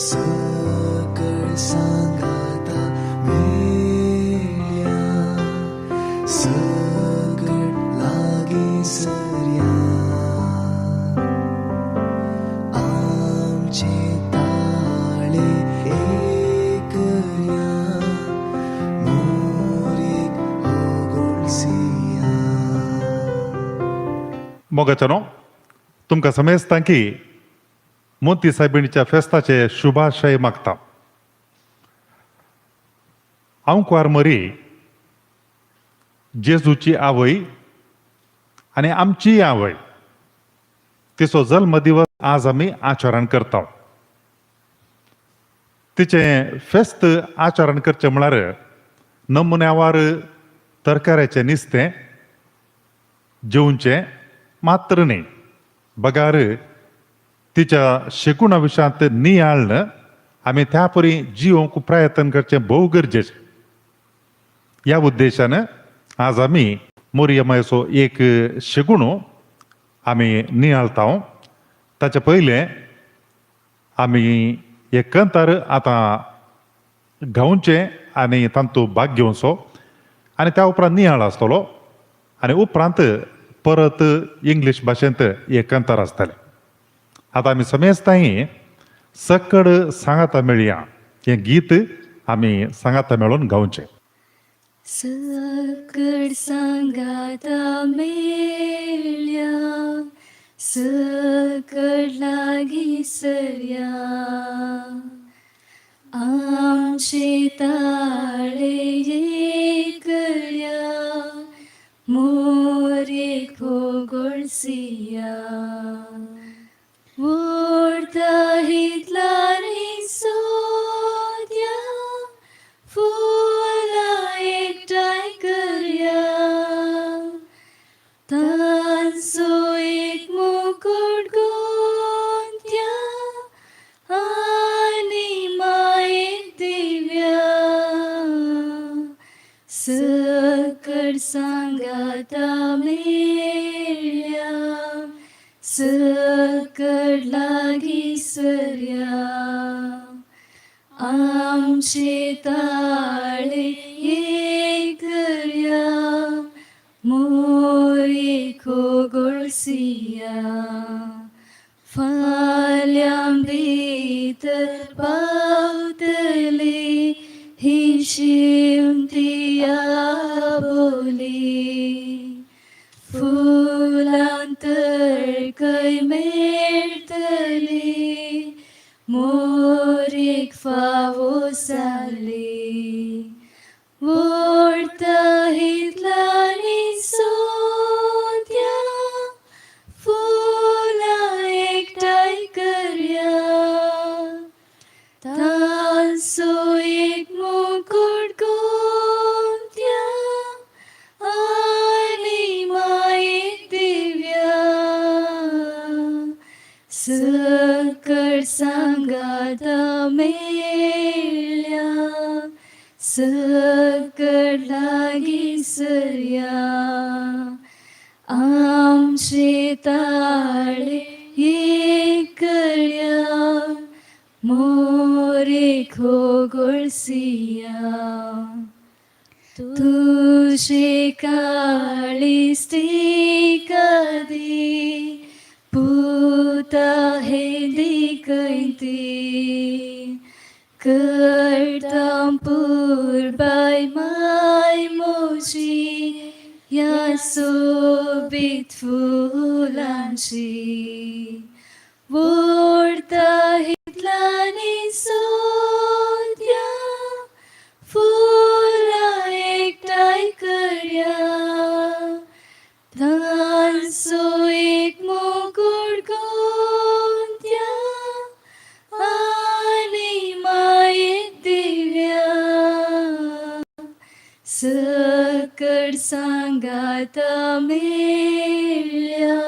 सकळ सांगाता मेळ्या सकळ लागी सरया आमचे ताळे एकया मोरीक होगोळसिया. मोगाच्यानो तुमकां समेजता की मोती सायबिणीच्या फेस्ताचे शुभाशय मागता. हांव कुवारमरी जेजूची आवय आनी आमची आवय तिचो जल्म दिवस आज आमी आचरण करता. तिचे फेस्त आचरण करचें म्हळ्यार नमुन्यावार तरकाऱ्याचें नुस्तें जेवचें मात्र न्ही. बगार तिच्या शिकुणा विशयांत नियाळन आमी त्या परी जिवंक प्रयत्न करचें भोव गरजेचें. ह्या उद्देशान आज आमी मोरयमायचो एक शिगुणो आमी नियाळता. ताचे पयलें आमी एक कंतार आतां गावचें आनी तांतूं भाग घेवचो आनी त्या उपरांत नियाळ आसतलो आनी उपरांत परत इंग्लीश भाशेंत एक कंतार आसतलें. आतां आमी समेजताय सकड सांगाता मेळया हें गीत आमी सांगाता मेळून गावचें. सकड सांगाता मेळया सकड लागी सरया आमचे ताळे एकया मोरेक होगोळसिया. ओढताहितलारी सोद्या फुला एकठांय करया तांचो एक मुकुट गुंथया आनी मायेक दिव्या. सकड सांगाता मेळया सकड लागी सरया आमचे ताळे एकया मोरेक होगोळसिया. फाल्यां भितर पावतले ही शिमतिया बोली फुलां तळकय मेळटली मोरेक फावो जाली. ओढताहितलारी सोद्या फुलां एकठांय करया तांचो एक मुकुट गुंथया आनी मायेक दिव्या. सकड सांगाता मेळया सकड लागी सरया आमचे ताळे एकया मोरेक होगोळसिया. तुझे काळीज कदी पुता हे दिकैती करतां पुरबाय माय मोजी या सोबीत फुलांची. ओढताहितलानी सोद्या फुलां एकठांय करया तांचो एक मुकुट गुंथया आनी मायेक दिव्या. सकड सांगाता मेळया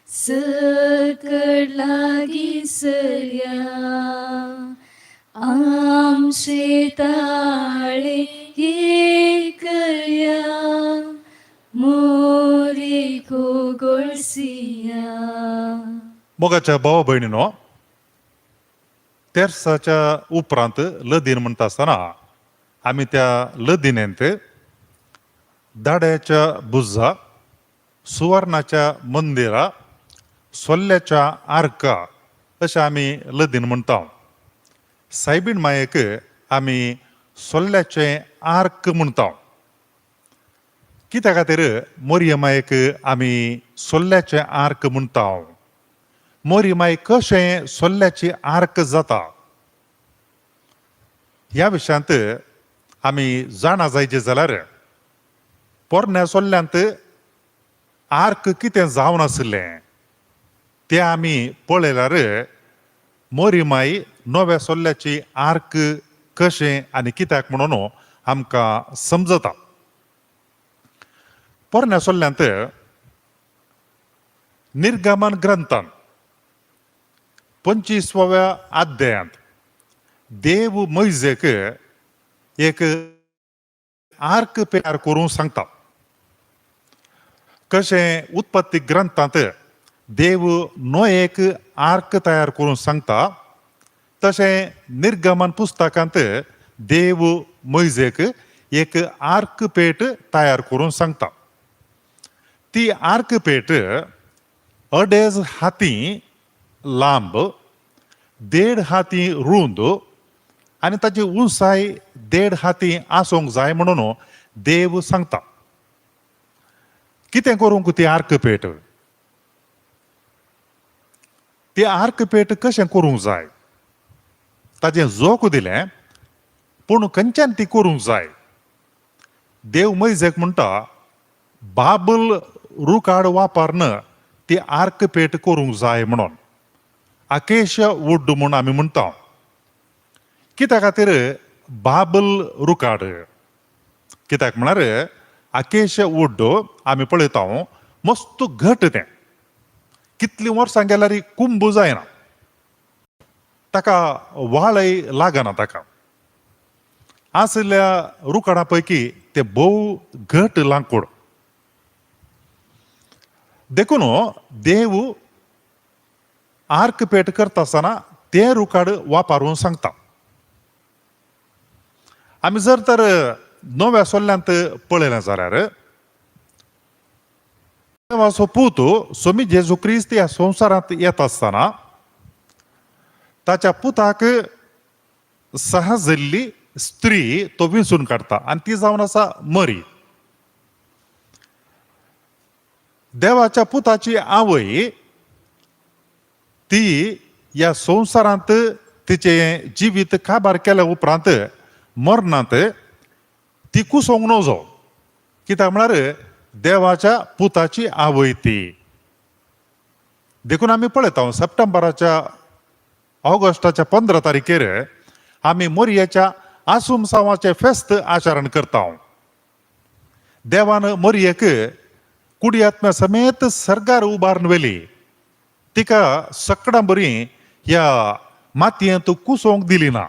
सकड लागी सरया आमचे ताळे एकया मोरेक होगोळसिया. मोगाच्या भावा भयणीनो तेर्साच्या उपरांत लदीन म्हणटा आसतना आमी त्या लदिनेंत दाड्याच्या बुज्जा, सुवर्णाच्या मंदिरा, सोल्ल्याच्या आर्का अशें आमी लदीन म्हणटा. सायबीण मायेक आमी सोल्ल्याचें आर्क म्हणटा. कित्या खातीर मोरये मायेक आमी सोल्ल्याचें आर्क म्हणटा? मोरये माय कशें सोल्ल्याची आर्क जाता ह्या विशयांत आमी जाणा जायचे जाल्यार पोरण्या सोल्ल्यांत आर्क कितें जावन आसलें तें आमी पळयल्यार मोरये माय नव्या सोल्ल्याची आर्क कशें आनी कित्याक म्हणून आमकां समजता. पोरण्या सोल्ल्यांत निर्गमन ग्रंथांत 25व्या अध्यायांत देव मोइजेक एक आर्क तयार करून सांगता. कशें उत्पत्ती ग्रंथांत देव नोयेक आर्क तयार करून सांगता, तशें निर्गमन पुस्तकांत देव मोइजेक एक आर्क पेट तयार करून सांगता. ती आर्क पेट 2.5 हाती लांब, 1.5 हाती रुंद आनी ताची उंचाय 1.5 हाती आसूंक जाय म्हणून देव सांगता. कितें करूंक ती आर्क पेट? ती आर्क पेट कशें करूंक जाय ताजें जोक दिलें, पूण खंयच्यान ती करूंक जाय? देव मोइजेक म्हणटा बाबल रुखाड वापरन ती आर्क पेट करूंक जाय म्हणून. आकेशिया वूड म्हूण आमी म्हणटा. कित्या खातीर बाबल रुखाड? कित्याक म्हळ्यार आकेशिया वूड आमी पळयता मस्त घट तें, कितलीं वर्सां गेल्यार कुंब जायना, ताका वाळय लागना. ताका आसल्या रुखाडा पैकी ते भोव घट लांकूड. देखून देव आर्क पेट करता आसतना तें रुखाड वापरून सांगता. आमी जर तर नव्या सोल्ल्यांत पळयलें जाल्यार देवाचो पूत स्वामी जेजू क्रिस्त ह्या संवसारांत येता आसतना ताच्या पुताक सहजल्ली स्त्री तो विंचून काडटा आनी ती जावन आसा मरी. देवाच्या पुताची आवय ती ह्या संवसारांत तिचें जिवीत काबार केल्या उपरांत मरणांत ती कुसोंक नजो. कित्याक म्हळ्यार देवाच्या पुताची आवय ती. देखून आमी पळयता सप्टेंबराच्या ऑगस्टाच्या 15 तारखेर आमी मोरयेच्या आसूम सावाचें फेस्त आचरण करता. देवान मोरयेक कुडी आत्म्या समेत सर्गार उबारून व्हेली. तिका सकडा बरी ह्या मातयेंत कुसोंक दिली ना.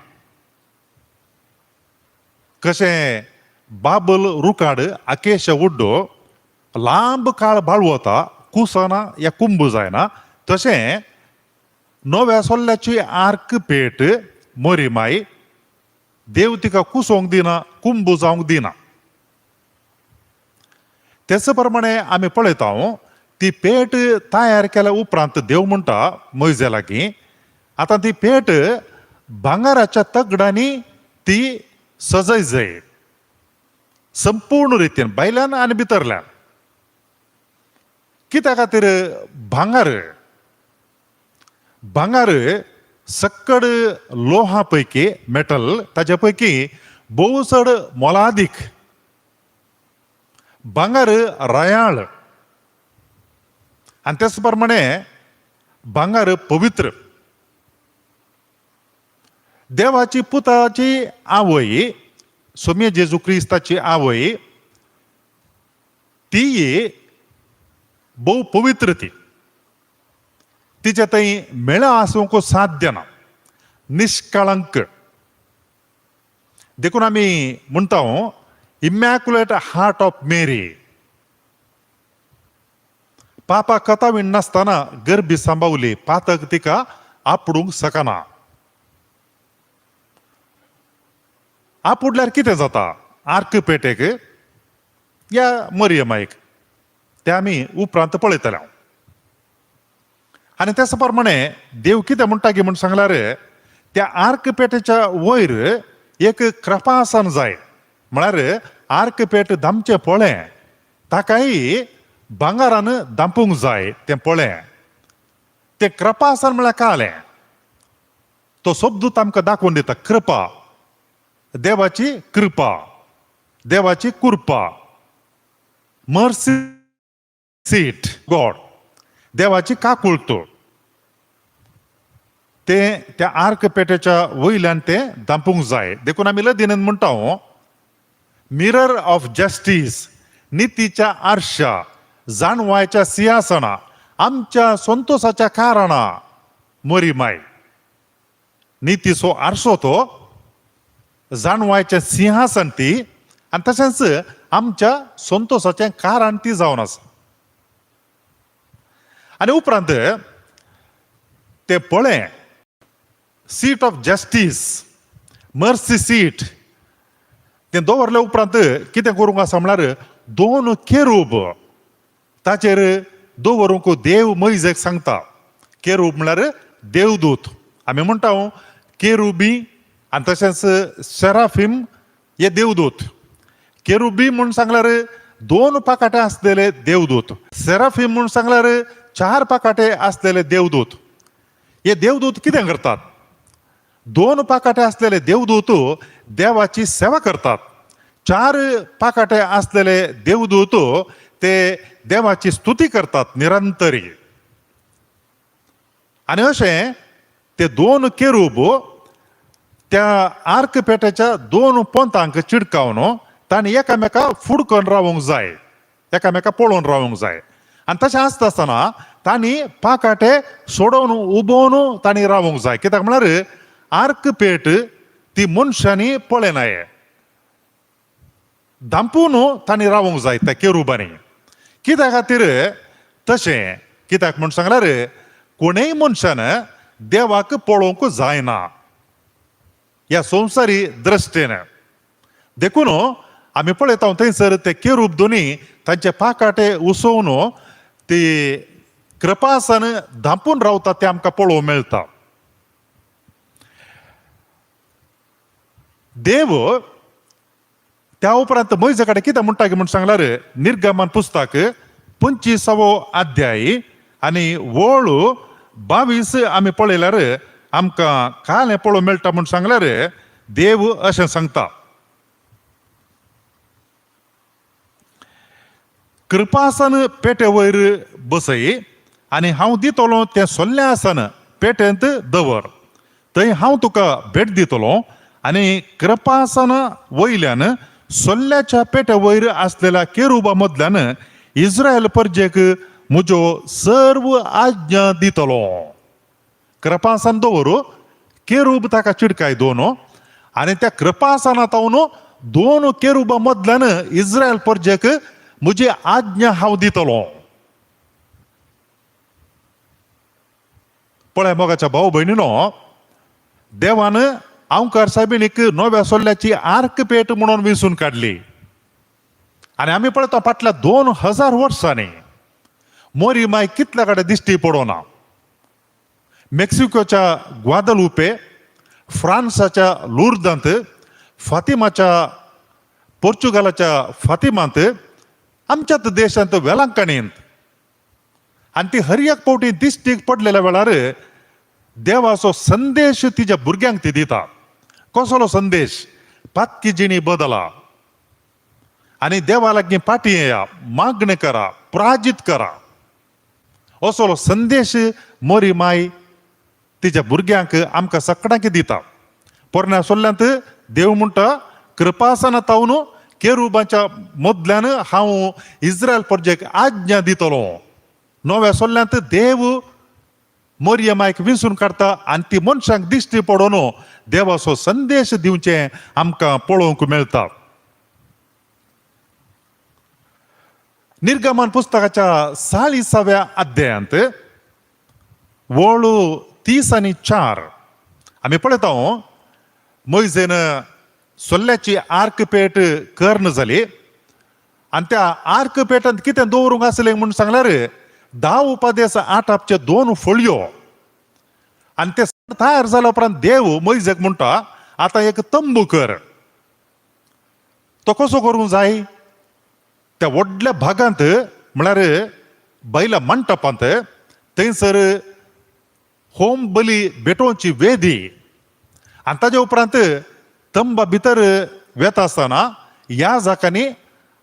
कशें बाबल रुखाड आकेशिया वूड लांब काळ बाळवता, कुसना या कुंब जायना, तशें नव्या सोल्ल्याची आर्क पेट मोरी माय देव तिका कुसोंक दिना, कुंब जावंक दिना. तेच प्रमाणे आमी पळयता ती पेट तयार केल्या उपरांत देव म्हणटा मोइजे लागीं, आतां ती पेट भांगाराच्या तगडांनी ती सजय जाय, संपूर्ण रितीन भायल्यान आनी भितरल्यान. कित्या खातीर भांगार? भांगार सक्कड लोहा पैकी, मेटल ताच्या पैकी भोव चड मोलादीक. भांगार रयाळ आनी तेच प्रमाणे भांगार पवित्र. देवाची पुताची आवय, स्वामी जेजू क्रिस्ताची आवय, ती भोव पवित्र. ती तिच्या थंय मेळ आसूंक साध्य ना, निष्कळंक. देखून आमी म्हणटा इमॅक्युलेट हार्ट ऑफ मेरी. पापा कथावीण नासतना गर्भी सांबावली, पातक तिका आपडूंक शकना. आपुडल्यार कितें जाता आर्क पेटेक या मरियमायक ते आमी उपरांत पळयतले हांव. आनी त्याच प्रमाणे देव कितें म्हणटा की म्हण सांगल्यार त्या आर्क पेटेच्या वयर एक कृपासन जाय. म्हळ्यार आर्क पेट दामचें पोळें ताकाय भांगारान दांपूंक जाय तें पोळें. तें कृपासन म्हळ्यार कालें. तो शब्दूत आमकां दाखोवन दिता कृपा, देवाची कृपा, देवाची कृपा, मर्सी सीट गॉड, देवाची काकुळतो. ते त्या आर्क पेटेच्या वयल्यान ते दांपूंक जाय. देखून आमी लदिनेन म्हणटा मिरर ऑफ जस्टीस, नितीच्या आरशा, जाणवायच्या सिंहासना, आमच्या संतोषाच्या कारणा मरिमाय. नितीचो आरसो तो, जाणवायचें सिंहासन ती, आनी तशेंच आमच्या संतोषाचें कारण ती जावन आसा. आनी उपरांत ते पळय seat of justice, mercy seat तें दवरले उपरांत कितें करूंक आसा म्हळ्यार दोन केरूब ताचेर दवरूंक देव मोइजेक सांगता. केरूब म्हळ्यार देवदूत. आमी म्हणटा केरुबी आनी तशेंच सेराफीम हे देवदूत. केरुबी म्हूण सांगल्यार दोन पाकाटे आसलेले देवदूत. सेराफीम म्हूण सांगल्यार 4 पाकाटे आसलेले देवदूत. हे देवदूत कितें करतात? 2 पाकाटे आसलेले देवदूत देवाची सेवा करतात. 4 पाकाटे आसलेले देवदूत ते देवाची स्तुती करतात निरंतरी. आनी अशें ते 2 केरूब त्या आर्क पेटेच्या 2 पोंतांक चिडकावन तांणी एकामेका फुडकन रावूंक जाय, एकामेका पळोवन रावूंक जाय. आनी तशें आसता आसतना तांणी पाकाटे सोडोवन उबोवन तांणी रावूंक जाय. कित्याक म्हळ्यार आर्क पेट ती मनशांनी पळयनाये, दांपून तांणी रावूंक जाय त्या केरुबांनी. कित्या खातीर तशें? कित्याक म्हूण सांगल्यार कोणेय मनशान देवाक पळोवंक जायना ह्या संवसारी दृश्टेन. देखून आमी पळयता थंयसर ते केरूब दोनी तांचे पाकाटे उसोवन ती कृपासन धांपून रावता ते आमकां पळोवंक मेळटा. देव त्या उपरांत मोइजे कडेन कितें म्हणटा की म्हूण सांगल्यार निर्गमन पुस्तक 25वो अध्याय आनी वळ 22 आमी पळयल्यार आमकां कालें पळोवंक मेळटा. म्हूण सांगल्यार देव अशें सांगता, कृपासन पेटे वयर बसय आनी हांव दितलो तें सोल्लें आसन पेटेंत दवर. थंय हांव तुका भेट दितलो आनी कृपासन वयल्यान सोल्ल्याच्या पेटे वयर आसलेल्या केरुबा मदल्यान इस्रायल परजेक म्हज्यो सर्व आज्ञा दितलो. कृपासन दवर, केरूब ताका चिडकाय 2 आनी त्या कृपासनांत 2 केरुबा मदल्यान इस्रायल परजेक म्हजी आज्ञा हांव दितलो. पळय मोगाच्या भाऊ भयणीनो, देवान आंवकार साहेबीणीक नव्या सोल्ल्याची आर्क पेट म्हणून विंसून काडली. आनी आमी पळयता फाटल्या 2000 वर्सांनी मोरिमाय कितल्या कडेन दिश्टी पडोना. मेक्सिकोच्या ग्वादलुपे, फ्रांसाच्या लुर्दांत, फातिमाच्या पोर्चुगालाच्या फातिमांत, आमच्याच देशांत वेलांकणींत. आनी ती हर एक पावटी दिश्टीक पडलेल्या वेळार देवाचो संदेश तिच्या भुरग्यांक ती दिता. कसलो संदेश? पातकी जिणी बदला आनी देवा लागीं पाटी येया, मागणी करा, प्राजीत करा. असलो संदेश मोरिमाय तिच्या भुरग्यांक आमकां सगळ्यांक दिता. पोरण्या सोल्ल्यांत देव म्हणटा कृपासनांत केरुबाच्या मदल्यान हांव इस्रायल परजेक आज्ञा दितलो. नव्या सोल्ल्यांत देव मोरियमायक विंसून काडटा आनी ती मनशांक दिश्टी पडोवन देवाचो संदेश दिवचें आमकां पळोवंक मेळटा. निर्गमन पुस्तकाच्या 40व्या अध्यायांत वळ 3 आनी 4 आमी पळयता मोइजेन सोल्ल्याची आर्क पेट कर्ण जाली आणि त्या आर्क पेटांत कितें दवरूंक आसलें म्हणून सांगल्यार 10 उपादेस 8 आपचे 2 फळयो आणि ते तयार जाल्या उपरांत देव मोइजेक म्हणटा आतां एक तंबू कर. तो कसो करूंक जाय? त्या व्हडल्या भागांत म्हळ्यार बैला मंटपांत थंयसर होम बली भेटोवची वेदी आनी ताजे उपरांत तंबा भितर वेता आसतना ह्या जाकांनी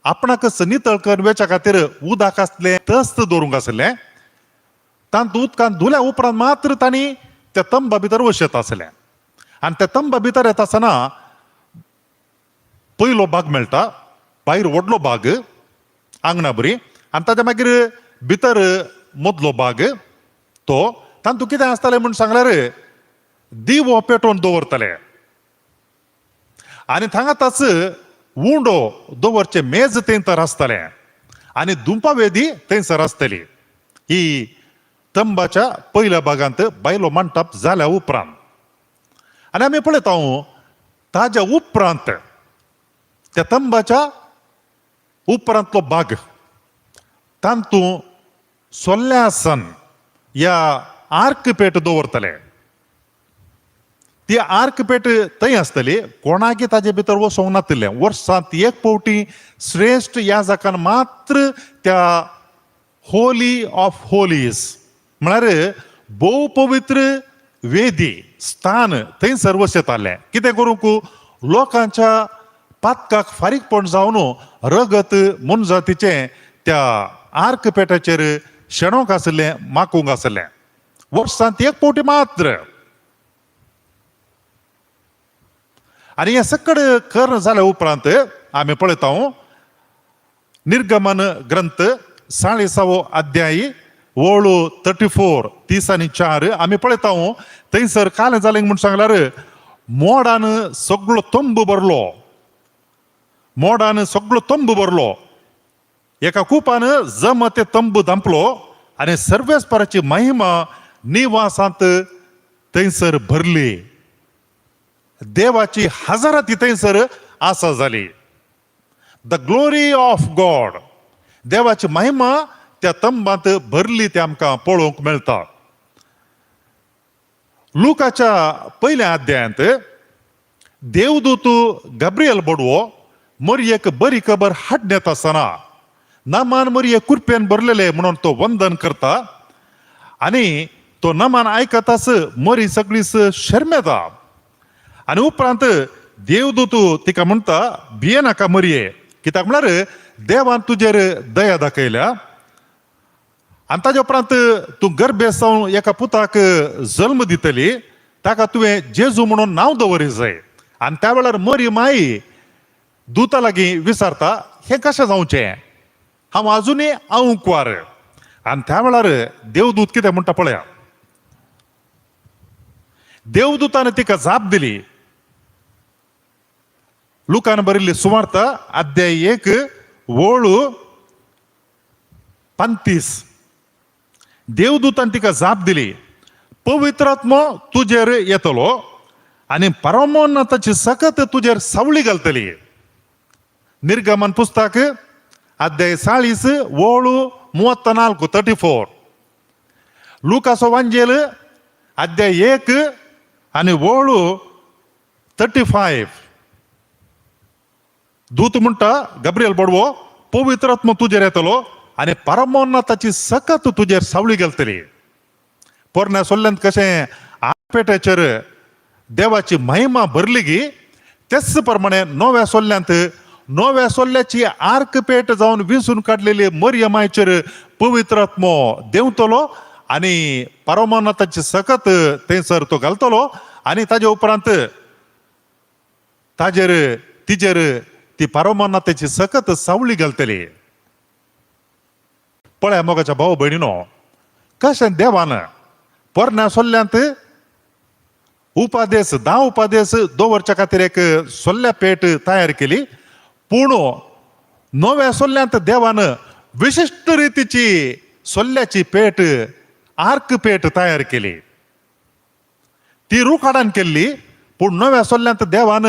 आपणाकच नितळ करून वेच्या खातीर उदक आसलें तस्त दवरूंक आसलें. तांत उदकांत धुल्या उपरांत मात्र तांणी त्या तंबा भितर वचत आसलें. आनी त्या तंबा भितर येता आसतना पयलो भाग मेळटा, भायर व्हडलो भाग आंगणा बरी आनी ताच्या मागीर भितर मदलो भाग तो तांतू कितें आसतालें म्हूण सांगल्यार दिवो पेटोवन दवरताले आनी थांगाताच उंडो दवरचे मेज थंयसर आसताले आनी धुंपा वेदी थंयसर आसतली. ही तंबाच्या पयल्या भागांत बायलो मंटप जाल्या उपरांत आनी आमी पळयता ताज्या उपरांत त्या तंबाच्या उपरांतलो भाग तांतू सोल्ल्यासन ह्या आर्क पेट दवरतले. ती आर्क पेट थंय आसतली, कोणाकी ताजे भितर वचोंक नासलें. वर्सांत एक फावटी श्रेष्ठ ह्या जाकान मात्र त्या होली ऑफ होलीज म्हळ्यार भोव पवित्र वेदी स्थान थंयसर वचताले. कितें करूंक? लोकांच्या पातकाक फारीकपण जावन रगत मनजातीचें त्या आर्क पेटाचेर शेणोवंक आसलें, माकूंक आसलें. वर्सांत एक फावटी मात्र. आनी हे सकड कर्ण जाल्या उपरांत आमी पळयता निर्गमन ग्रंथ 40 अध्याय वळू 34 30 आनी 4 आमी पळयता थंयसर कालें जालें म्हूण सांगल्यार मोडान सगळो तंबू भरलो. मोडान सगळो तंबू भरलो. एका कुपान जम ते तंबू धांपलो आनी सर्वेस्पराची महिमा निवासांत थंयसर भरली. देवाची हजाराती थंयसर आसा जाली. द ग्लोरी ऑफ गॉड, देवाची महिमा त्या तंबांत भरली ते आमकां पळोवंक मेळटा. लुकाच्या पयल्या अध्यायांत देवदूत गब्रियल बडवो मरियेक बरी खबर हाडून येता आसतना नामान मरिये कुरपेन भरलेले म्हणून तो वंदन करता आनी तो नमान आयकताच मरी सगळीच शर्मेता. आनी उपरांत देवदूत तिका म्हणटा भिये नाका मरिये, कित्याक म्हळ्यार देवान तुजेर दया दाखयल्या आनी ताजे उपरांत तूं गर्भे जावन एका पुताक जल्म दितली, ताका तुवें जेजू म्हणून नांव दवरी जाय. आनी त्या वेळार मरी माई दुता लागीं विचारता हें कशें जावचें, हांव आजुनूय आऊंकवार. आनी त्या वेळार देवदूत कितें म्हणटा पळया. देवदूतान तिका जाप दिली. लुकान बरिल्ली सुवार्त अध्याय 1 वळू 35. देवदूतान तिका जाप दिली, पवित्रात्मो तुजेर येतलो आनी परमोन्नताची सकत तुजेर सावळी घालतली. निर्गमन पुस्तक अध्याय 40 वळू 34 34. लुकाचो वांजेल अध्याय 1 आनी वळू 35. दूत म्हणटा गब्रियल बडवो पवित्रात्मो तुजेर येतलो आनी परमोन्नताची सकत तुजेर सावळी घालतली. पोरण्या सोल्ल्यांत कशें आपेट्याचेर देवाची महिमा भरली गी, तेच प्रमाणे नव्या सोल्ल्यांत नव्या सोल्ल्याची आर्क पेट जावन विंसून काडलेली मरियमाचेर पवित्रात्मो देंवतलो आनी परमोन्नताची सकत थंयसर तो घालतलो आनी ताजे उपरांत ताजेर तिजेर ती परमोन्नताची सकत सावळी घालतली. पळय मोगाच्या भाव भयणीनो, कशें देवान पोरण्या सोल्ल्यांत उपादेस 10 उपादेस दवरच्या खातीर एक सोल्ल्या पेट तयार केली. पूण नव्या सोल्ल्यांत देवान विशिश्ट रितीची सोल्ल्याची पेट आर्क पेट तयार केली. ती रुखाडान केल्ली, पूण नव्या सोल्ल्यांत देवान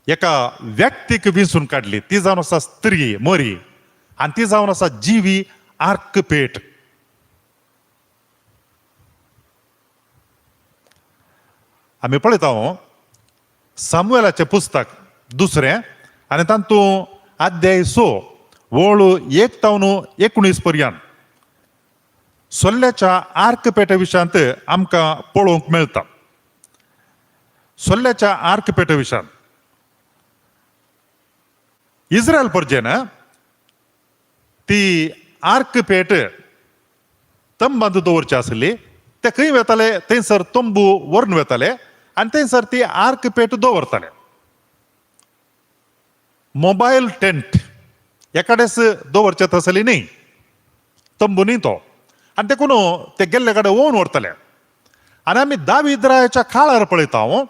एका व्यक्तीक विंचून काढली. ती जावन आसा स्त्री मरी आणि ती जावन आसा जिवी आर्क पेट. आम्ही पळयता सामुएलाचें पुस्तक 2 आनी तातूंत अध्याय 6 वळ 1 तावन 19 पर्यंत सोल्ल्याच्या आर्क पेटे विशयांत आमकां पळोवंक मेळटा. सोल्ल्याच्या आर्क पेटे विशयांत इस्रायल परजेन ती आर्क पेट तंबांत दवरची आसली. ते खंय वेताले थंयसर तंबू व्हरून वेताले आनी थंयसर ती आर्क पेट दवरताले. मोबायल टेंट एकाडेच दवरचें तसली न्ही, तंबू न्ही तो. आनी देखून ते गेल्ले कडेन वोवन व्हरतले. आनी आमी दाविद्रायाच्या काळार पळयता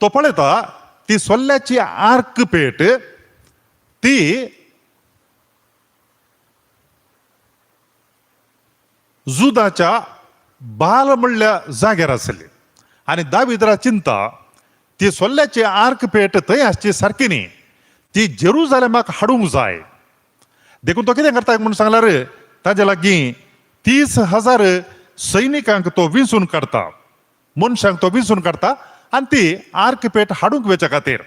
तो पळयता ती सोल्ल्याची आर्क पेट ती जुदाच्या बाल म्हणल्या जाग्यार आसली. आनी दाविद्रा चिंता ती सोल्ल्याची आर्क पेट थंय आसची सारकी न्ही, ती जेरुजालेमाक हाडूंक जाय. देखून तो कितें करता म्हणून सांगल्यार ताजे लागीं 30,000 सैनिकांक तो विंचून काडता, मनशांक तो विंचून काडता आनी ती आर्क पेट हाडूंक वेच्या खातीर.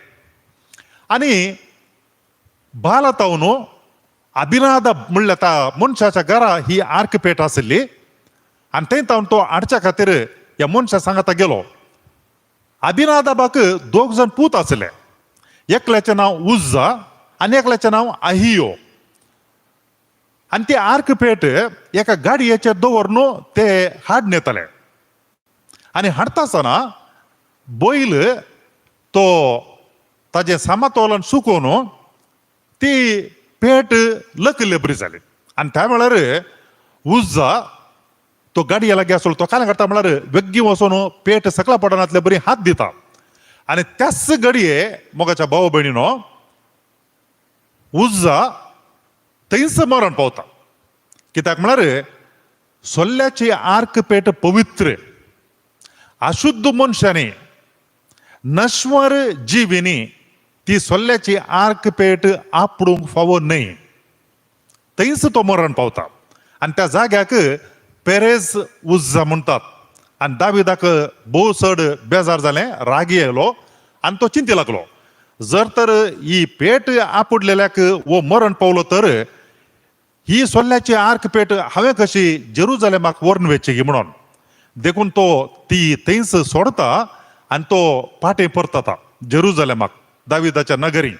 आनी बाल तावन अभिनाद म्हणल्या त्या मनशाच्या घरा ही आर्क पेट आसली आनी थंय तावन तो हाडच्या खातीर ह्या मनशा सांगाता गेलो. अभिनादाबाक 2 जाण पूत आसले. एकल्याचें नांव उज्जा आनी एकल्याचें नांव अहियो. आनी ती आर्क पेट एका गाडयेचेर दवरून ते हाड नेताले. आनी हाडटा आसतना बैल तो ताजें सामातोलन सुकोवन ती पेट लकले बरी जाली. आनी त्या वेळार उज्जा तो गाडये लागीं आसलो तो काय करता म्हळ्यार वेग्गी वचून पेट सकला पडनातले बरी हात दिता. आनी त्याच घडये मोगाच्या भाव भयणीनो उज्जा थंयच मरण पावता. कित्याक म्हळ्यार सोल्ल्याची आर्क पेट पवित्र, अशुद्ध मनशांनी नश्वर जिवींनी ती सोल्ल्याची आर्क पेट आपडूंक फावो न्हय. थंयच तो मरण पावता. आनी त्या जाग्याक पेरेज उज्जा म्हणटात. आनी दाविदाक भोव चड बेजार जालें, राग येयलो आनी तो चिंते लागलो, जर तर ही पेट आपडलेल्याक वो मरण पावलो तर ही सोल्ल्याची आर्क पेट हांवें कशी जेरुजालेमाक व्हरून वेची गी म्हणून. देखून तो ती थंयच सोडता आनी तो पाटे परतता जेरुजालेमाक दाविदाच्या नगरी.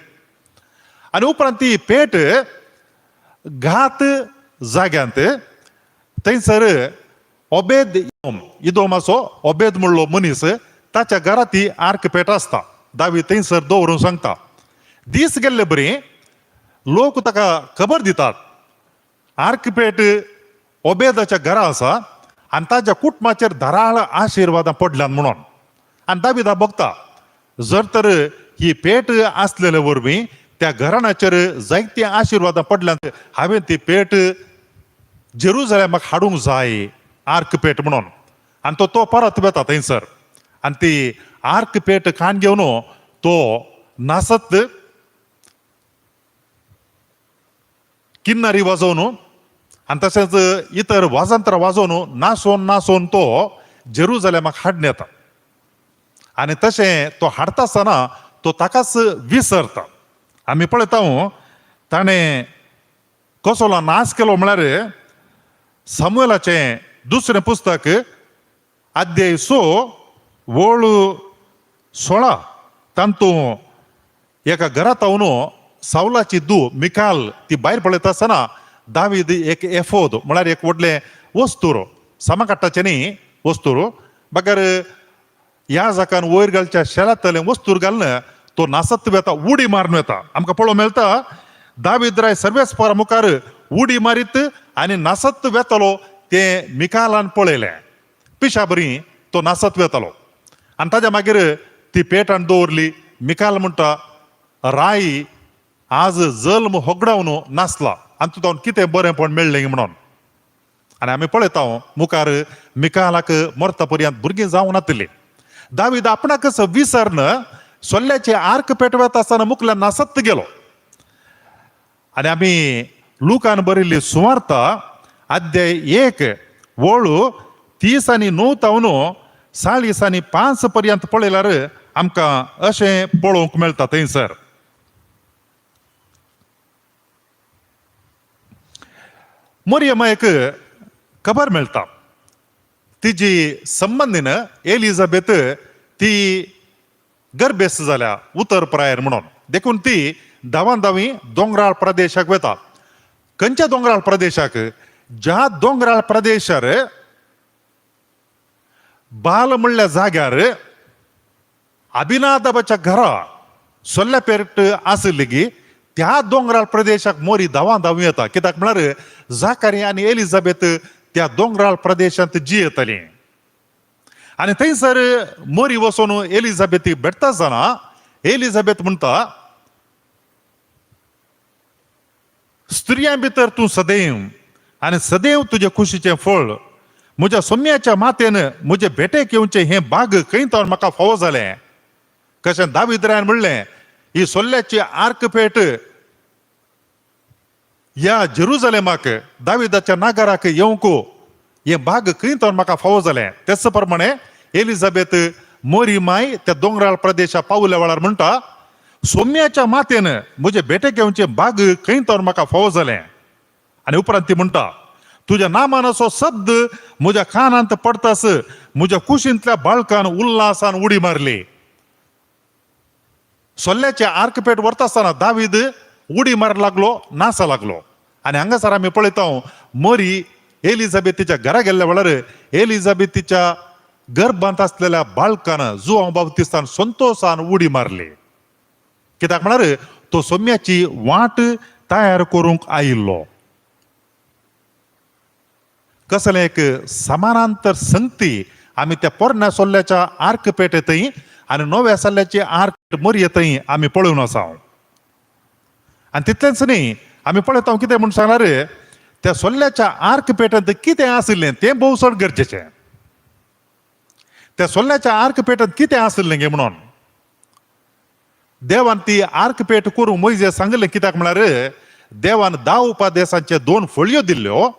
आनी उपरांत ती पेट घात जाग्यांत थंयसर ओबेद इदोमाचो ओबेद म्हणलो मनीस ताच्या घरा ती आर्क पेट आसता. दावीद थंयसर दवरून सांगता. दीस गेल्ले बरी लोक ताका खबर दितात आर्क पेट ओबेदाच्या घरा आसा आनी ताच्या कुटुंबाचेर धाराळ आशिर्वादां पडल्यात म्हणून. आनी दाविदा बघता जर तर ही पेट आसलेल्या वरवीं त्या घराण्याचेर जायती आशिर्वादां पडल्यात, हांवें ती पेट जेरुजालेमाक हाडूंक जाय आर्क पेट म्हणून. आनी तो परत वेता थंयसर आनी ती आर्क पेट कान घेवन तो नासत किन्नारी वाजोवन आनी तशेंच इतर वाजंत्रां वाजोवन नाचोवन तो जेरुजालेमाक हाडून येता. आनी तशें तो हाडटा आसतना तो ताकाच विसरता. आमी पळयता ताणें कसलो नाच केलो म्हळ्यार सामुएलाचें 2 पुस्तक अध्याय 6 वळ 16 तातूंत एका घरांत तावन सावलाची धूव मिकाल ती भायर पळयता आसतना दावीद एक एफोद म्हळ्यार एक व्हडलें वस्तूर, सामा काडटाचें न्ही वस्तूर, बगर ह्या जाकान वयर घालच्या शेलांतलें वस्तूर घालून तो नासत वेता, उडी मारून वेता. आमकां पळोवंक मेळटा दावीद राय सर्वेस्परा मुखार उडी मारीत आनी नासत वेतालो तें मिकालान पळयलें. पिशाबरी तो नासत वेतालो आनी ताज्या मागीर ती पेट हाडून दवरली. मिकाल म्हणटा राय आज जल्म होगडावन नाचला आनी तुका कितें बरेंपण मेळ्ळें म्हणून. आनी आमी पळयता मुखार मिकालाक मरता पर्यंत भुरगीं जावं नातलीं. दावीद आपणाकच विसरन सोल्ल्याचे आर्क पेटवत असताना मुकल्या नासत गेलो. आणि आम्ही लुकान बरिल्ली सुवार्थ अध्याय 1 वळू 30 आणि 9 तावनो 40 आणि 5 पर्यंत पळयल्यार आमकां अशें पळोवंक मेळटा थंयसर. मोरयमायक खबर मेळटा तिजी संबंधीन एलिझाबेथ ती गर्भेस्त जाल्या उतर प्रायर म्हणून. देखून ती धांवाधांवी दोंगराळ प्रदेशाक वता. खंयच्या दोंगराळ प्रदेशाक? ज्या दोंगराळ प्रदेशार बाल म्हणल्या जाग्यार अभिनादाबाच्या घरा सोल्ल्या पेट आसली की त्या दोंगराळ प्रदेशाक मोरी धांवाधांवी येता. कित्याक म्हळ्यार जाकारी आनी एलिझाबेथ त्या दोंगराळ प्रदेशांत जियेतली. आणि थंयसर मोरी वचून एलिझाबेथी भेटता आसतना एलिझाबेथ म्हणटा, स्त्रियां भितर तूं सदैव आणि सदैव तुझे खुशीचे फळ. म्हज्या सोम्याच्या मातेन म्हजे भेटेक येवचे हे भाग खंय तर म्हाका फावो जालें. कशें दाविद्रायन म्हणलें, ही सोल्ल्याची आर्क पेट या जेरुजलेमाक दाविदाच्या नागराक येवंक हे भाग खंय तर म्हाका फावो जालें. तेच प्रमाणे एलिझाबेथ मोरी माय त्या दोंगराळ प्रदेशाक पावल्या वेळार म्हणटा, सोम्याच्या मातेन म्हजे भेटेक येवचे भाग खंय तर म्हाका फावो जालें. आणि उपरांत ती म्हणटा, तुझ्या नामान असो शब्द म्हज्या कानांत पडतास म्हज्या कुशींतल्या बाळकान उल्हासान उडी मारली. सोल्ल्याचे आर्क पेट व्हरता आसतना दावीद उडी मार लागलो, नासा लागलो. आणि हांगासर आमी पळयता मोरी एलिझाबेथीच्या घरा गेल्ल्या वेळार एलिझाबेथीच्या गर्भांत असलेल्या बाळकान जुआंव बाप्तिस्तान संतोषान उडी मारली. कित्याक म्हळ्यार तो सोम्याची वाट तयार करूंक आयिल्लो. कसले एक समानांतर संगती आमी त्या पोरण्या सोल्ल्याच्या आर्क पेटेतय आणि नव्या सोल्ल्याची आर्क मोरयेतय आमी पळोवन आसा. आणि तितलेंच न्ही, आमी पळयता कितें म्हूण सांगल्यार त्या सोल्ल्याच्या आर्क पेटांत कितें आशिल्लें तें भोव चड गरजेचें. त्या सोल्ल्याच्या आर्क पेटांत कितें आशिल्लें गे म्हणून देवान ती आर्क पेट करूंक मोइजे सांगलें. कित्याक म्हळ्यार देवान 10 उपादेशांचे 2 फळयो दिल्ल्यो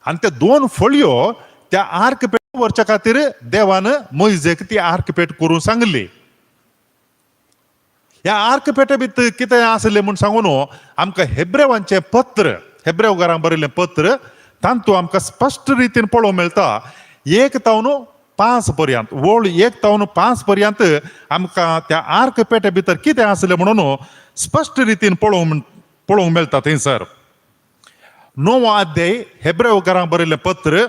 आणि त्या 2 फळयो त्या आर्क पेट व्हरच्या खातीर देवान मोइजेक ती आर्क पेट करूंक सांगली. ह्या आर्क पेटे भितर कितें आशिल्लें म्हूण सांगून आमकां हेब्रेवांचें पत्र, हेब्रेव घरांत बरयल्लें पत्र, तातूंत आमकां स्पश्ट रितीन पळोवंक मेळटा. 1 तावन 5 पर्यंत वळ 1 तावन 5 पर्यंत आमकां त्या आर्क पेटे भितर कितें आशिल्लें म्हणून स्पश्ट रितीन पळोवंक मेळटा. थंयसर 9 अध्याय हेब्रेव घरांत बरयल्लें पत्र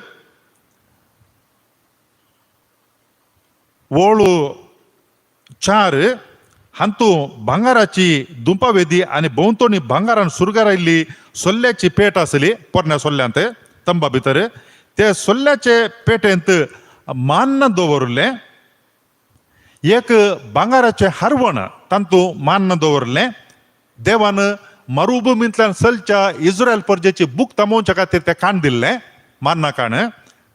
वळू 4 हांतू भांगाराची दुंपावेदी आणि भोंवतणी भांगारान सुरगारायल्ली सोल्ल्याची पेट आसली पोरण्या सोल्ल्यांत तंबा भितर. ते सोल्ल्याचे पेटेंत मान्न दवरलें. एक भांगाराचे हरवण तांतू मान्न दवरलें. देवान मरुभुमींतल्यान चलच्या इस्रायल प्रजेची बूक थांबोवच्या खातीर तें काण दिल्लें, मान्ना काण.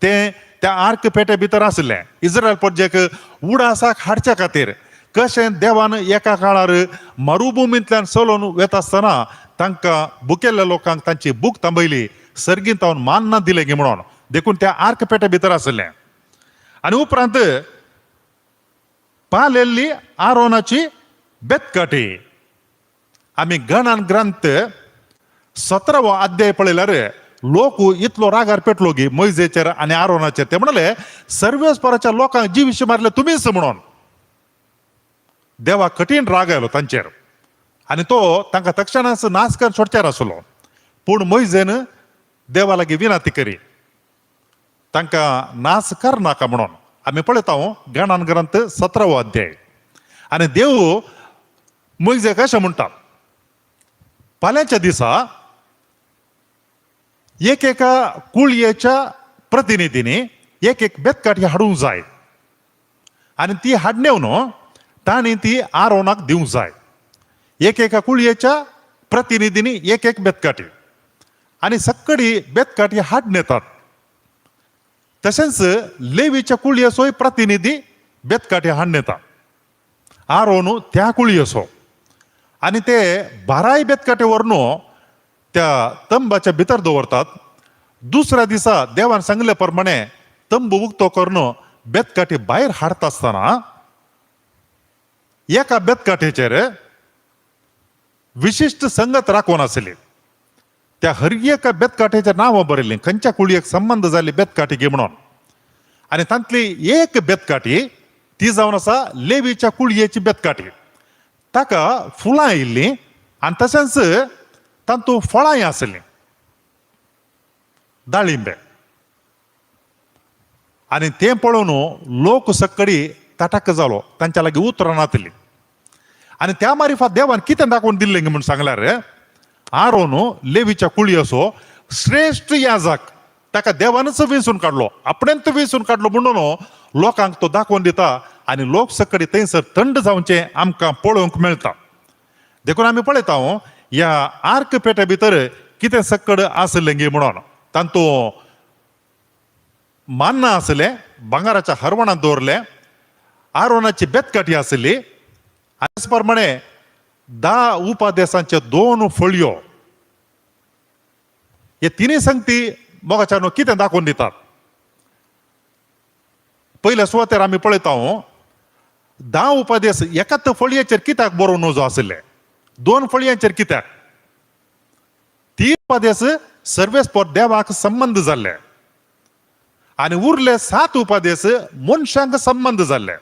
तें त्या आर्क पेटे भितर आसलें. इस्रायल प्रजेक उडासाक हाडच्या खातीर कशें देवान एका काळार मरुभुमींतल्यान चलोवन वता आसतना तांकां बुकेल्ल्या लोकांक तांची बूक थांबयली, सर्गीन तावन मान्ना दिलें गे म्हणून. देखून त्या आर्क पेटे भितर आसलें. आनी उपरांत पालेल्ली आरोनाची बेतकाठी. आमी गणान ग्रंथ 17वो अध्याय पळयल्यार लोक इतलो रागार पेटलो गी मोइजेचेर आनी आरोनाचेर. ते म्हणले सर्वेस्पराच्या लोकांक जी विशीं मारले तुमीच म्हणून. देवा कठीण राग आयलो तांचेर आनी तो तांकां तक्षणाच नाश करून सोडच्यार आसलो. पूण मोइजेन देवा लागीं विनंती करी तांकां नाश करनाका म्हणून. आमी पळयता गणान ग्रंथ 17वो अध्याय. आनी देव मोइजेक अशें म्हणटा, फाल्यांच्या दिसा एकेका कुळयेच्या प्रतिनिधींनी एक बेतकाठी हाडूंक जाय आनी ती हाडून तांणी ती आरोनाक दिवंक जाय. एकेका कुळयेच्या प्रतिनिधींनी एक बेतकाठी आनी सक्कडी बेतकाठी हाडून येतात. तशेंच लेवीच्या कुळयेचोय प्रतिनिधी बेतकाठी हाडून येता. आरोन त्या कुळी असो आणि ते बाराय बेतकाटेवरनो त्या तंबाच्या भितर दवरतात. दुसऱ्या दिसा देवान सांगले प्रमाणे तंबू उक्तो करून बेतकाठी भायर हाडता असताना एका बेतकाठेचेर विशिष्ट संगत राखून आसली. त्या हर एका बेतकाठेच्या नांवां बरयल्लीं, खंयच्या कुळयेक संबंध जाल्ली बेतकाठी घे म्हणून. आनी तांतली एक बेतकाठी ती जावन आसा लेवीच्या कुळयेची बेतकाठी. ताका फुलां येयल्लीं आनी तशेंच तातूंत फळांय आसलीं, दाळिंबे. आनी तें पळोवन लोक सक्कडी ताटाक जालो, तांच्या लागीं उतरां नातलीं. आनी त्या मारिफात देवान कितें दाखोवन दिल्लें म्हूण सांगल्यार आरोन लेवीच्या कुळी असो श्रेष्ठ याजक, ताका देवानच वेंचून काडलो, आपणेंत वेंचून काडलो म्हणून लोकांक तो दाखोवन दिता. आनी लोक सकडी थंयसर थंड जावचें आमकां पळोवंक मेळटा. देखून आमी पळयता ह्या आर्क पेट्या भितर कितें सकड आसलें गे म्हणून. तातूंत मान्ना आसलें, भांगाराच्या हरवणांत दवरलें, आरोनाची बेतकाठी आसली. त्याच प्रमाणे 10 उपादेशांचे 2 फळयो. हे तिनूय संगती मोगाच्यान कितें दाखोवन दितात. पयल्या सुवातेर आमी पळयता 10 उपादेश एकाच फळयेचेर कित्याक बरोवन नजो आसले, 2 फळयांचेर कित्याक. 3 उपादेश सर्वेस्पर देवाक संबंध जाल्ले आनी उरले 7 उपादेश मनशांक संबंध जाल्ले.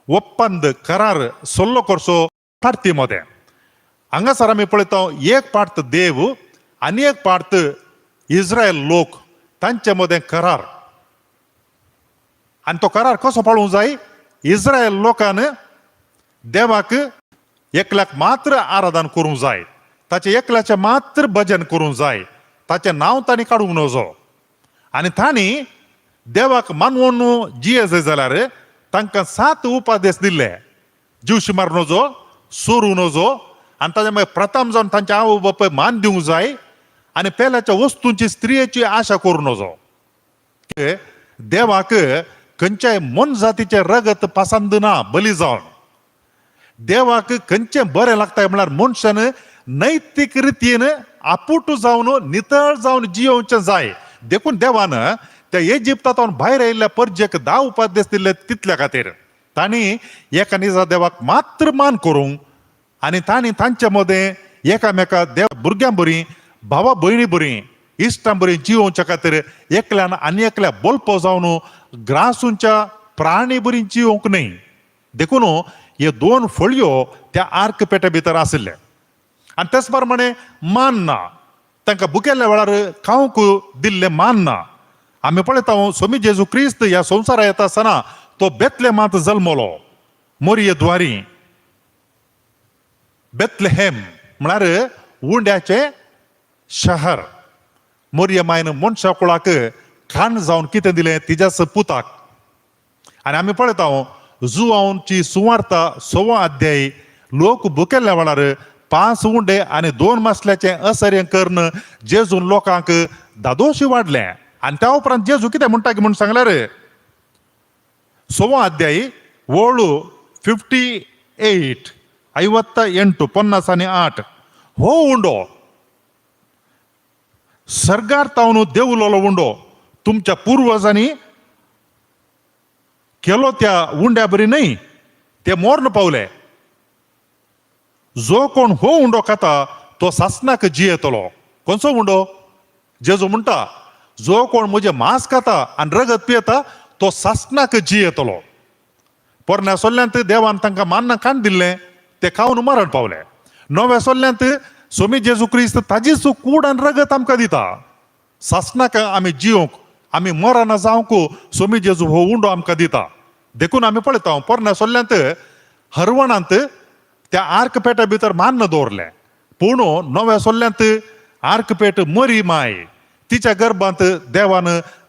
ಒಪ್ಪಂದ करार सल्लो करचो पार्टीमध्ये. हांगासर आमी पळयता एक पार्ट देव आनी एक पार्ट इस्रायल लोक, तांचे मदें करार. आनी तो करार कसो पाळूंक जाय. इस्रायल लोकान देवाक एकल्याक मात्र आराधन करूंक जाय, ताचे एकल्याचें मात्र भजन करूंक जाय, ताचें नांव तांणी काडूंक नजो. आनी तांणी देवाक मानवून जिये जाय जाल्यार तांकां 7 उपादेश दिल्ले. जीव मारूं नजो, सोरूं नजो, आनी ताचे मागीर प्रथम जावन तांचे आवय बापाय मान दिवंक जाय, आनी पेल्याच्या वस्तूंची स्त्रियेची आशा करूं नजो. देवाक खंयच्याय मन जातीचे रगत पसंद ना. बली जावन देवाक खंयचें बरें लागता म्हळ्यार मनशान नैतीक रितीन आपूट जावन नितळ जावन जियोवचें जाय. देखून देवान त्या इजिप्तांत भायर आयिल्ल्या परजेक 10 उपादेश दिल्ले तितल्या खातीर. तांणी एका निजा देवाक मात्र मान करूंक आनी तांणी तांचे मदें एकामेका देव भुरग्यां बरीं, भावा भयणी बरीं, इश्टां बरीं जियोवच्या खातीर एकल्यान आनी एकल्या बोलपो जावन ग्रासूंच्या प्राणी बरीं जियोवंक न्हय. देखून हे 2 फळयो त्या आर्क पेट्या भितर आसले. आनी तेच प्रमाणे मान्ना, तांकां भुकेल्या वेळार खावंक दिल्लें मान्ना. आमी पळयता स्वामी जेजू क्रिस्त ह्या संवसारा येता आसतना तो बेतलेमांत जल्मलो, मोरये द्वारी. बेतलेहेम म्हळ्यार उंड्याचें शहर. मोरये मायन मनशा कुळाक खाण जावन कितें दिलें तिच्याच पुताक. आनी आमी पळयता जुआंची सुवार्ता 6 अध्याय. लोक भुकेल्या वेळार 5 उंडे आनी 2 मसल्याचें असर्य कर्ण जेजून लोकांक दादोशी वाडलें. आनी त्या उपरांत जेजू कितें म्हणटा की म्हूण सांगल्यार 6 अध्याय वळू 58 58 हो उंडो सर्गार तावन देवलोलो उंडो तुमच्या पुर्वजांनी केलो त्या उंड्या बरी न्हय, ते मोर्न पावले. जो कोण हो उंडो खाता तो सासनाक जियेतलो. खंयचो उंडो. जेजू म्हणटा जो कोण म्हजें मांस खाता आनी रगत पियेता तो सासनाक जियेतलो. पोरण्या सोल्ल्यांत देवान तांकां मान्ना खाण दिल्लें, ते खावन मरण पावले. नव्या सोल्ल्यांत स्वामी जेजू क्रिस्त ताजीच कूड आनी रगत आमकां दिता. सासनाक आमी जियोंक, आमी मरण जावंक स्वामी जेजू हो उंडो आमकां दिता. देखून आमी पळयता पोरण्या सोल्ल्यांत हरवणांत त्या आर्क पेट्या भितर मान्न दवरलें. पूण नव्या सोल्ल्यांत आर्क पेट मरी माय, तिच्या गर्भांत देवान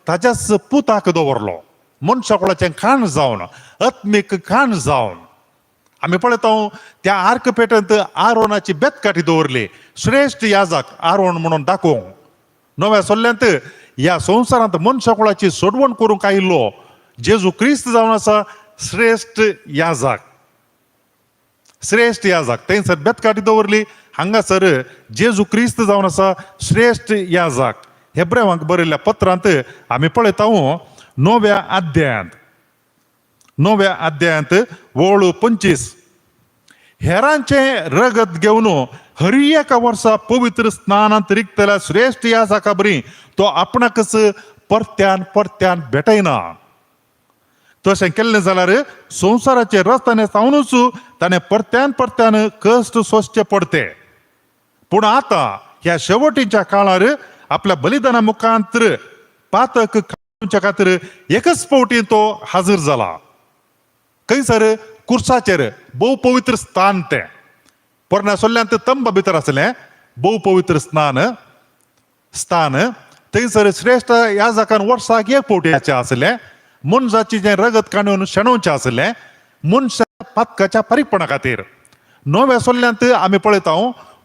ताच्याच पुताक दवरलो. मनशा कुळाचें खाण जावन, आत्मीक खाण जावन. आमी पळयता त्या आर्क पेट्यांत आरोनाची बेतकाठी दवरली, श्रेष्ठ याजक आरोन म्हणून दाखोवंक. नव्या सोल्ल्यांत ह्या संवसारांत मनशा कुळाची सोडवण करूंक आयिल्लो जेजू क्रिस्त जावन आसा श्रेष्ठ याजक. श्रेष्ठ याजक थंयसर बेतकाटी दवरली. हांगासर जेजू क्रिस्त जावन आसा श्रेष्ठ याजक. हेब्रेवांक बरयल्ल्या पत्रांत आमी पळयता 9व्या अध्यायांत वळू 25 हेरांचे रगत घेवन हरी एका वर्सा पवित्र स्नानांत रिक्तल्या श्रेष्ठ याजका बरी तो आपणाकच परत्यान परत्यान भेटयना. तशें केल्लें जाल्यार संवसाराचे रस्त्याने सावनूच ताणें परत्यान परत्यान कश्ट सोंसचे पडते. पूण आतां ह्या शेवटीच्या काळार आपल्या बलिदाना मुखांतर पातक काडूच्या खातीर एकच फावटी तो हाजीर जाला. खंयसर कुर्साचेर भोव पवित्र स्थान तें पोरण्या सोल्ल्यांत तंबा भितर आसलें भोव पवित्र स्थान थंयसर श्रेष्ठ याजकान वर्साक एक फावटी आसलें. मनशाची जें रगत काडून शेणोवचें आसलें मनशा पातकाच्या पारीकपणा खातीर. 9व्या सोल्ल्यांत आमी पळयता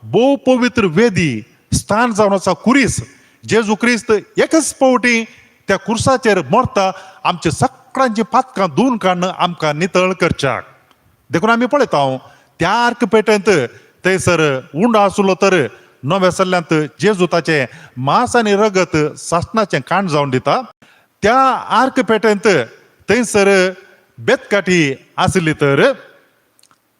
भोव पवित्र वेदी स्थान जावन आसा कुरीस. जेजू क्रिस्त एकच फावटी त्या कुर्साचेर मरता आमचे सगळ्यांची पातकां धुवन काडून आमकां नितळ करच्याक. देखून आमी पळयता त्या आर्क पेटयंत थंयसर उंड आसलो तर 9व्या सल्ल्यांत जेजू ताचे मांस आनी रगत सासणाचें काण जावन दिता. त्या आर्क पेटयंत थंयसर बेतकाठी आसली तर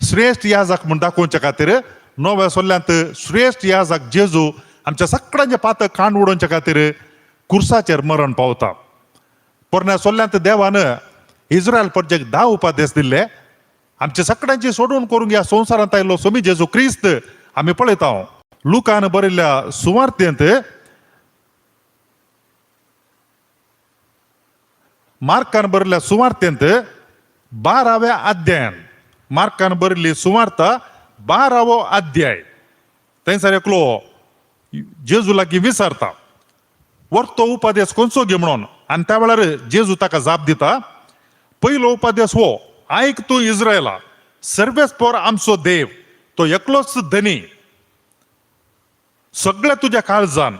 श्रेष्ठ याजक म्हूण दाखोवचे खातीर 9व्या सोल्ल्यांत श्रेष्ठ याजक जेजू आमच्या सगळ्यांचे पातक काण उडोवचे खातीर कुर्साचेर मरण पावता. पोरण्या सोल्ल्यांत देवान इस्रायल प्रजेक 10 उपादेश दिल्ले. आमचे सगळ्यांची सोडून करूंक ह्या संवसारांत आयिल्लो स्वामी जेजू क्रिस्त आमी पळयता लुकान बरयल्ल्या सुवार्तेंत मार्कान बरयल्ल्या सुवार्तेंत 12व्या अध्यायान मार्कान बरयल्ली सुवार्ता 12वो अध्याय थंयसर एकलो जेजू लागीं विचारता वर्तो उपादेश खंयचो घे म्हणून. आनी त्या वेळार जेजू ताका जाप दिता. पयलो उपादेश हो आयक तूं इस्रायला सर्वेस्पर आमचो देव तो एकलोच धनी सगळ्या तुज्या काळजान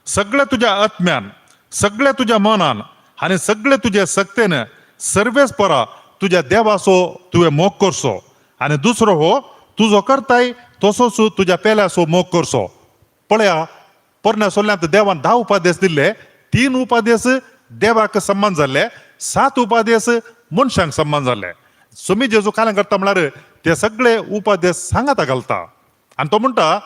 सगळ्या तुज्या आत्म्यान सगळ्या तुज्या मनान आनी सगळे तुजे सक्तेन सर्वेस्परा तुज्या देवाचो तुवें मोग करचो. आनी दुसरो हो तुजो करताय तसोच तुज्या पेल्याचो मोग करचो. पळया पोरण्या सोल्ल्यांत देवान 10 उपादेश दिल्ले. 3 उपादेश देवाक सन्मान जाल्ले 7 उपादेश मनशांक सन्मान जाल्ले. स्वामी जेजू कालें करता म्हळ्यार ते सगळे उपादेश सांगाता घालता. आनी तो म्हणटा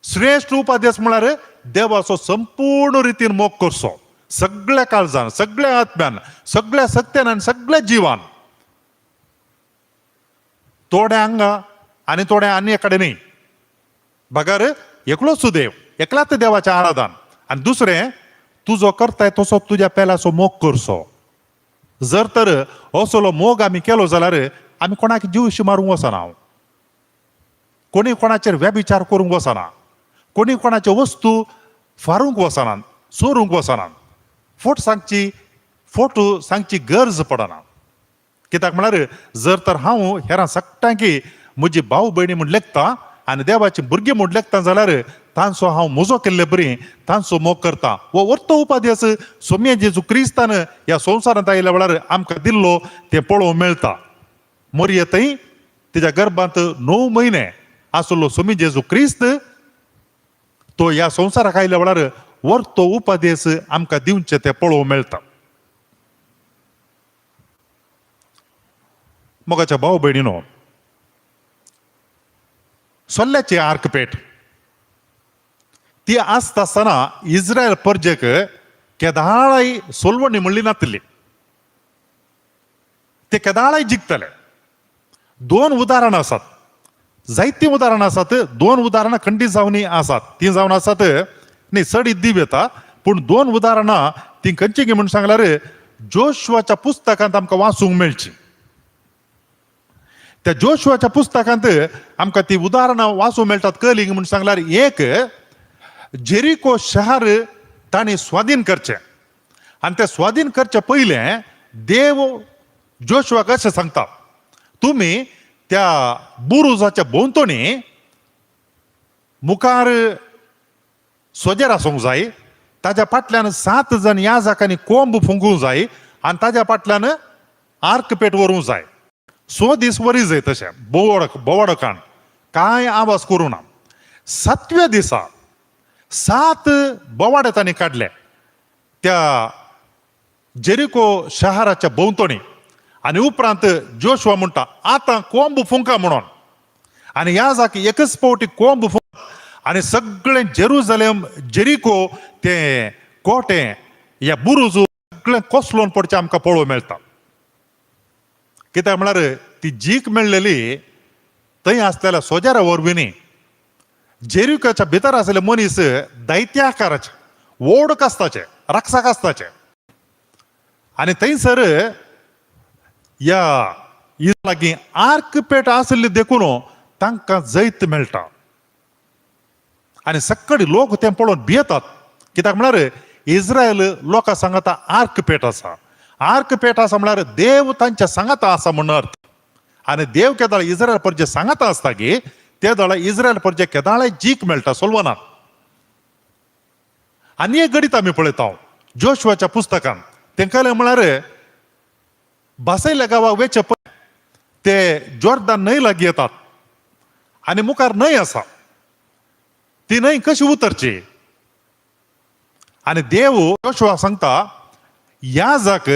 श्रेष्ठ उपादेश म्हळ्यार देवाचो संपूर्ण रितीन मोग करचो सगळ्या काळजान सगळ्या आत्म्यान सगळ्या सक्त्यान आनी सगळ्या जिवान. थोड्या हांगा आनी थोड्या आनी एकाडे न्ही. भागार एकलोच देव एकलाच देवाचें आराधन. आनी दुसरें तुजो करताय तसो तुज्या पेल्याचो मोग करचो. जर तर असलो मोग आमी केलो जाल्यार आमी कोणाक जीवशी मारूंक वचना. कोणी कोणाचेर व्यभिचार करूंक वचना. कोणी कोणाचे वस्तू फारूंक वचना चोरूंक वचना. फोटो सांगची गरज पडना. कित्याक म्हळ्यार जर तर हांव हेरां सगळ्यांकी म्हजी भाव भयणी म्हूण लेखता आनी देवाची भुरगीं म्हूण लेखता जाल्यार तांचो हांव म्हजो केल्ले बरी तांचो मोग करता. वो वर्तो उपादेश स्वामी जेजू क्रिस्तान ह्या संवसारांत आयिल्ल्या वेळार आमकां दिल्लो तें पळोवंक मेळटा. मरियेंतय तिच्या गर्भांत 9 म्हयने आसलो स्वामी जेजू क्रिस्त तो ह्या संवसाराक आयिल्ल्या वेळार वर्तो उपादेश आमकां दिवचे ते पळोवंक मेळटा. मोगाच्या भाव भयणीनो सोल्ल्याची आर्क पेट ती आसता आसतना इस्रायल प्रजेक केदाळाय सोलवणी म्हणली नासली. ते केदाळाय जिखतले. 2 उदाहरणां आसात. जायतीं उदाहरणां आसात. 2 उदाहरणां खंडीत जावनी आसात. ती जावन आसात न्ही चड दिव येता पूण 2 उदाहरणां ती खंयची गी म्हूण सांगल्यार जोशुआच्या पुस्तकांत आमकां वाचूंक मेळची. त्या जोशुआच्या पुस्तकांत आमकां ती उदाहरणां वाचूंक मेळटात. कळली म्हूण सांगल्यार एक जेरिको शहर तांणी स्वाधीन करचें आनी तें स्वाधीन करचे पयलें देव जोशुआक अशें सांगता तुमी त्या बुरुजाच्या भोंवतणी मुखार सोजेर आसूंक जाय. ताज्या फाटल्यान 7 जण याजकांनी कोंब फुंकूंक जाय आनी ताज्या फाटल्यान आर्क पेट व्हरूंक जाय. सो दीस वरीज आहे तशें बोवाडकान कांय आवाज करूं ना. 7व्या दिसा 7 बोवाडे तांणी काडले त्या जेरिको शहराच्या भोंवतणी. आनी उपरांत जोशुआ म्हणटा आतां कोंब फुंका म्हणून. आनी ह्या जागी एकच फावटी कोंब फुंक आनी सगळें जेरुजलेम जेरिको ते कोटे ह्या बुरुज सगळें कोसलोवन पडचें आमकां पळोवंक मेळटा. कित्याक म्हळ्यार ती जीक मेळलेली थंय आसलेल्या सोजारा वरवीं न्ही. जेरिकोच्या भितर आसलेले मनीस दैत्या आकाराचे व्हड कास्ताचे राक्षसा कास्ताचे. आनी थंयसर ह्या लागीं आर्क पेट आसली देखून तांकां जैत मेळटा. आनी सक्कडी लोक तें पळोवन भियेतात. कित्याक म्हळ्यार इस्रायल लोकां सांगता आर्क पेट आसा. आर्क पेट आसा म्हळ्यार देव तांच्या सांगाता आसा म्हण अर्थ. आनी देव केदाळ इस्रायल परजे सांगाता आसता की ते दळ इस्रायल परजे केदाळे जीक मेळटा सोलवनात. आनी एक गणित आमी पळयता जोशुआच्या पुस्तकान. तेंकां म्हळ्यार बासयल्या गांवाक वेचे ते जोर्दान न्हंय लागीं येतात आनी मुखार न्हंय आसा. ती न्हंय कशी उतरची. आनी देव जोशुआ सांगता ह्या जाक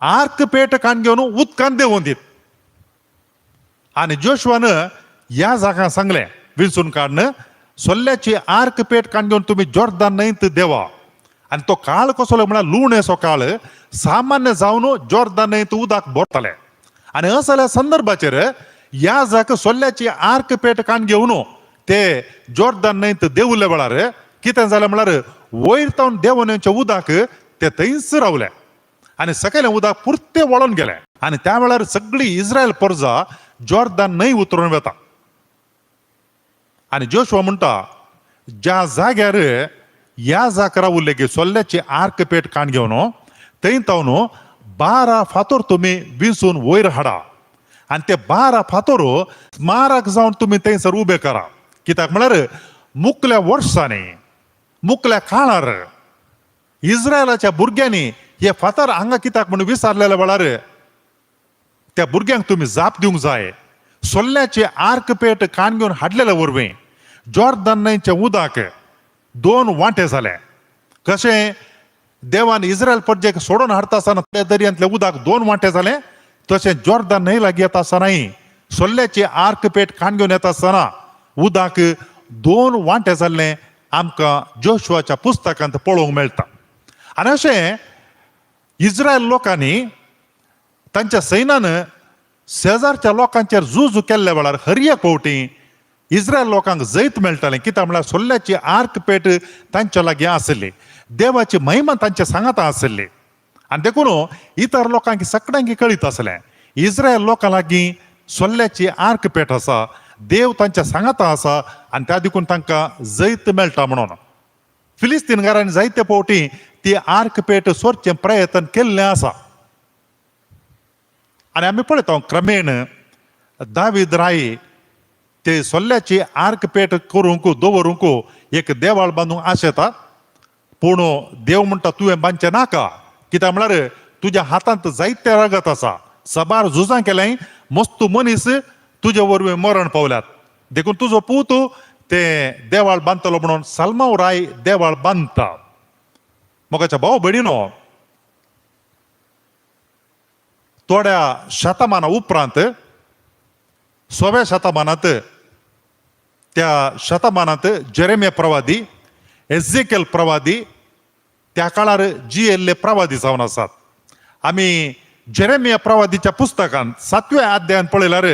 आर्क पेट काण घेवन उदकान देंवोवन दीत. आनी जोशुआन ह्या जागां सांगलें विंचून काडन सोल्ल्याची आर्क पेट काण घेवन तुमी जोर्दान न्हंयत देवा. आनी तो काळ कसलो म्हळ्यार लूण येसो काळ सामान्य जावन जोर्दान न्हंयत उदक भरतलें. आनी असल्या संदर्भाचेर ह्या जाक सोल्ल्याची आर्क पेट काण घेवन ते जोर्दान न्हंयत देंवले वेळार कितें जालें म्हळ्यार वयर तावन देंवोवनचें उदक ते थंयच रावलें आनी सकयलें उदक पुर्तें वळोन गेलें. आनी त्या वेळार सगळीं इस्रायल परजा जोर्दान न्हंय उतरून वता. आनी जोशुआ म्हणटा ज्या जाग्यार ह्या जाक रावुल्ले की सोल्ल्याची आर्क पेट काण घेवन थंय तावन 12 फातोर तुमी विंचून वयर हाडा. आनी ते 12 फातोर स्मारक जावन तुमी थंयसर उबे करा. कित्याक म्हळ्यार मुखल्या वर्सांनी मुखल्या काळार इस्रायलाच्या भुरग्यांनी हे फातर हांगा कित्याक म्हणून विचारलेल्या वेळार त्या भुरग्यांक तुमी जाप दिवंक जाय. सोल्ल्याची आर्क पेट काण घेवन हाडलेल्या वरवीं जोर्दान न्हंयचें उदक 2 वांटे जाले. कशें देवान इस्रायल परजेक सोडून हाडटा आसतना त्या दर्यांतलें उदक 2 वांटे जालें तशें जोर्दान न्हंय लागीं येता आसतनाय सोल्ल्याची आर्क पेट काण घेवन येता आसतना उदक 2 वांटे जाल्लें आमकां जोशुआच्या पुस्तकांत पळोवंक मेळटा. आनी अशें इस्रायल लोकांनी तांच्या सैन्यान शेजारच्या लोकांचेर झूज केल्ल्या वेळार हर एक फावटी इस्रायल लोकांक जैत मेळटालें. कित्याक म्हळ्यार सोल्ल्याची आर्क पेट तांच्या लागीं आसली. देवाची महिमा तांच्या सांगाता आसली. आनी देखून इतर लोकांक सगळ्यांक कळीत आसलें इस्रायल लोकां लागीं सोल्ल्याची आर्क पेट आसा. देव तांच्या सांगाता आसा आनी त्या देखून तांकां जैत मेळटा म्हणून. फिलिस्तीनकारांनी जायते फावटी ती आर्क पेट सोरचें प्रयत्न केल्लें आसा. आनी आमी पळयता क्रमेण दावीद राय ते सोल्ल्याची आर्क पेट करूंक दवरूंक एक देवाळ बांदूंक आशेता. पूण देव म्हणटा तुवें बांदचें नाका. कित्याक म्हळ्यार तुज्या हातांत जायते रगत आसा. सबार झुजां केलें मस्तू मनीस तुजे वरवीं मरण पावल्यात. देखून तुजो पूत ते देवाळ बांदतलो म्हणून सलमाव राय देवाळ बांदता. मोगाच्या भाव भयणीनो थोड्या शतमाना उपरांत 6व्या शतमानांत त्या शतमानांत जेरेमिया प्रवादी एझेकेल प्रवादी त्या काळार जियेल्ले प्रवादी जावन आसात. आमी जेरेमिया प्रवादीच्या पुस्तकांत 7व्या अध्यायान पळयल्यार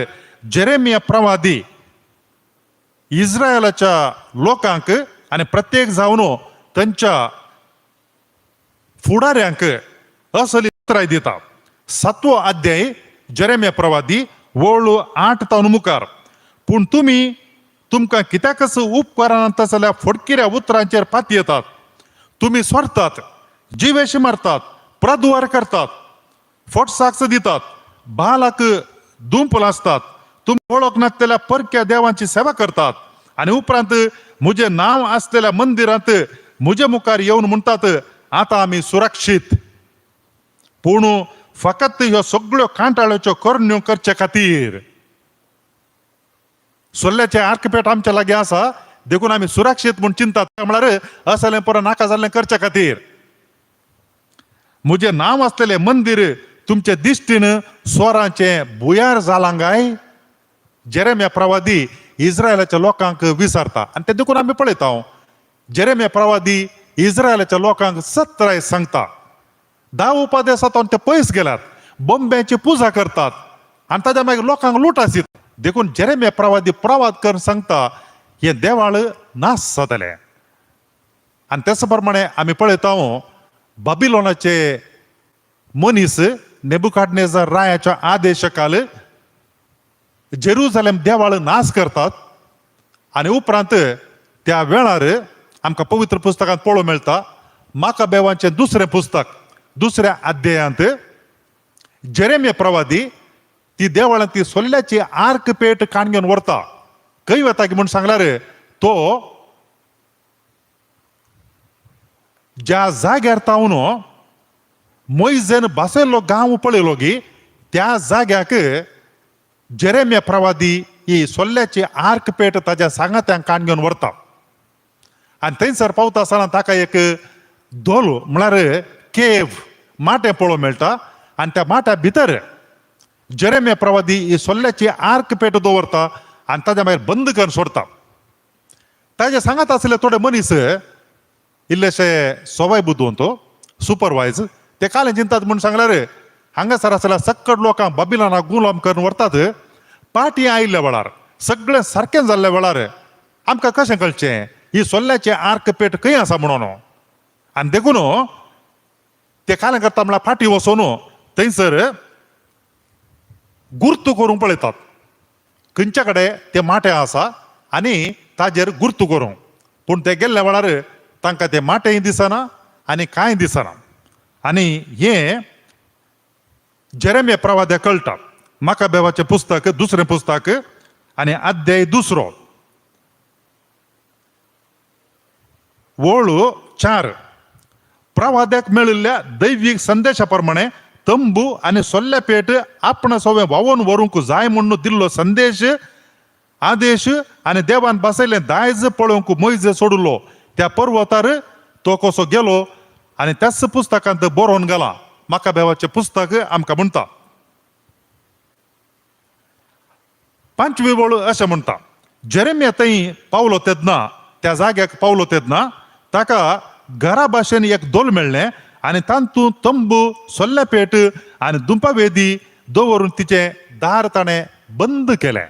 जेरेमिया प्रवादी इस्रायलाच्या लोकांक आनी प्रत्येक जावन तांच्या फुडाऱ्यांक असली उतराय दिता. 7वो अध्याय जेरेमिया प्रवादी वळू 8 तावन मुखार. पूण तुमकां कित्याकच उपकारांत जाल्यार फडकिऱ्या उतरांचेर पाती येतात. तुमी सोरतात जिवेशी मारतात प्रद्वार करतात फट साक्ष दितात बालाक दुंप लासतात. तुमी वळख नासलेल्या परक्या देवांची सेवा करतात आनी उपरांत म्हजें नांव आसलेल्या मंदिरांत म्हजे मुखार येवन म्हणटात आतां आमी सुरक्षीत. पूण फकत ह्यो सगळ्यो कांटाळ्याच्यो करण्यो करचे खातीर सोल्ल्याचे आर्कपेट आमच्या लागीं आसा, देखून आमी सुरक्षीत म्हूण चिंतात म्हळ्यार असलें परत नाका जाल्लें करचे खातीर. म्हजें नांव आसलेलें मंदीर तुमचे दिश्टीन स्वरांचें बुयार जालां काय. जेरेम्या प्रवादी इस्रायलाच्या लोकांक विचारता आनी ते देखून आमी पळयता. जेरेम्या प्रवादी इस्रायलाच्या लोकांक सत्राय सांगता. 10 उपदेशांतून ते पयस गेल्यात, बोंब्याची पुजा करतात आनी ताच्या मागीर लोकांक लुटासीत. देखून जेरेम्या प्रवादी प्रवाद करून सांगता हे देवाळ नाश जातले. आनी तेच प्रमाणे आमी पळयता बाबिलोनाचे मनीस नेबुकाडनेझर रायाच्या आदेशाखाल जेरुसलेम देवाळ नाश करतात. आनी उपरांत त्या वेळार आमकां पवित्र पुस्तकांत पळोवंक मेळटा, माकाबेवांचें दुसरें पुस्तक 2ऱ्या अध्यायांत जेरेम्या प्रवादी ती देवाळांत ती सोल्ल्याची आर्क पेट काण घेवन व्हरता. खंय वता की म्हूण सांगल्यार तो ज्या जाग्यार तावन मोइजेन बसयल्लो गांव पळयलो गी त्या जाग्याक जेरेम्या प्रवादी ही सोल्ल्याची आर्क पेट ताच्या सांगात्यांक काण घेवन व्हरता. आनी थंयसर पावता आसतना ताका एक दोल म्हळ्यार केव माटे पळोवंक मेळटा. आनी त्या माट्या भितर जेरेम्या प्रवादी ही सोल्ल्याची आर्क पेट दवरता आनी ताच्या मागीर बंद करून सोडता. ताजे सांगात आसले थोडे मनीस इल्लेशे सवाय बुद्दवंत सुपरवायज ते कालें चिंतात म्हूण सांगल्यार हांगासर आसल्या सक्कड लोकांक बाबिलोनाक गुलाम करून व्हरतात. पाटी आयिल्ल्या वेळार सगळें सारकें जाल्ल्या वेळार आमकां कशें कळचें ही सोल्ल्याची आर्क पेट खंय आसा म्हणून. आनी देखून ते कालें करता म्हळ्यार फाटी वचून थंयसर गुर्त करूंक पळयतात खंयच्या कडेन ते माटे आसा आनी ताजेर गुर्त करूंक. पूण ते गेल्ल्या वेळार तांकां ते माटेय दिसना आनी कांय दिसना. आनी हें जेरेम्या प्रवाद्याक कळटा. माकाबेवाचें पुस्तक 2रें पुस्तक आनी अध्याय 2 वळू 4 प्रवाद्याक मेळिल्ल्या दैवीक संदेशा प्रमाणे तंबू आनी सोल्ल्या पेट आपण सगळें व्हांवून व्हरूंक जाय म्हणून दिल्लो संदेश आदेश आनी देवान बसयलें दायज पळोवंक मोइजे सोडलो त्या पर्वतार तो कसो गेलो आनी त्याच पुस्तकांत बरोवन गेला. माकाबेवाचें पुस्तक आमकां म्हणटा 5वी वळ अशें म्हणटा, जेरेम्या थंय पावलो तेदना त्या जाग्याक पावलो तेदना ताका घरा भाशेन एक दोल मेळ्ळें आनी तातूंत तंबू सोल्ल्या पेट आनी दुंपावेदी दवरून तिचें दार ताणें बंद केलें.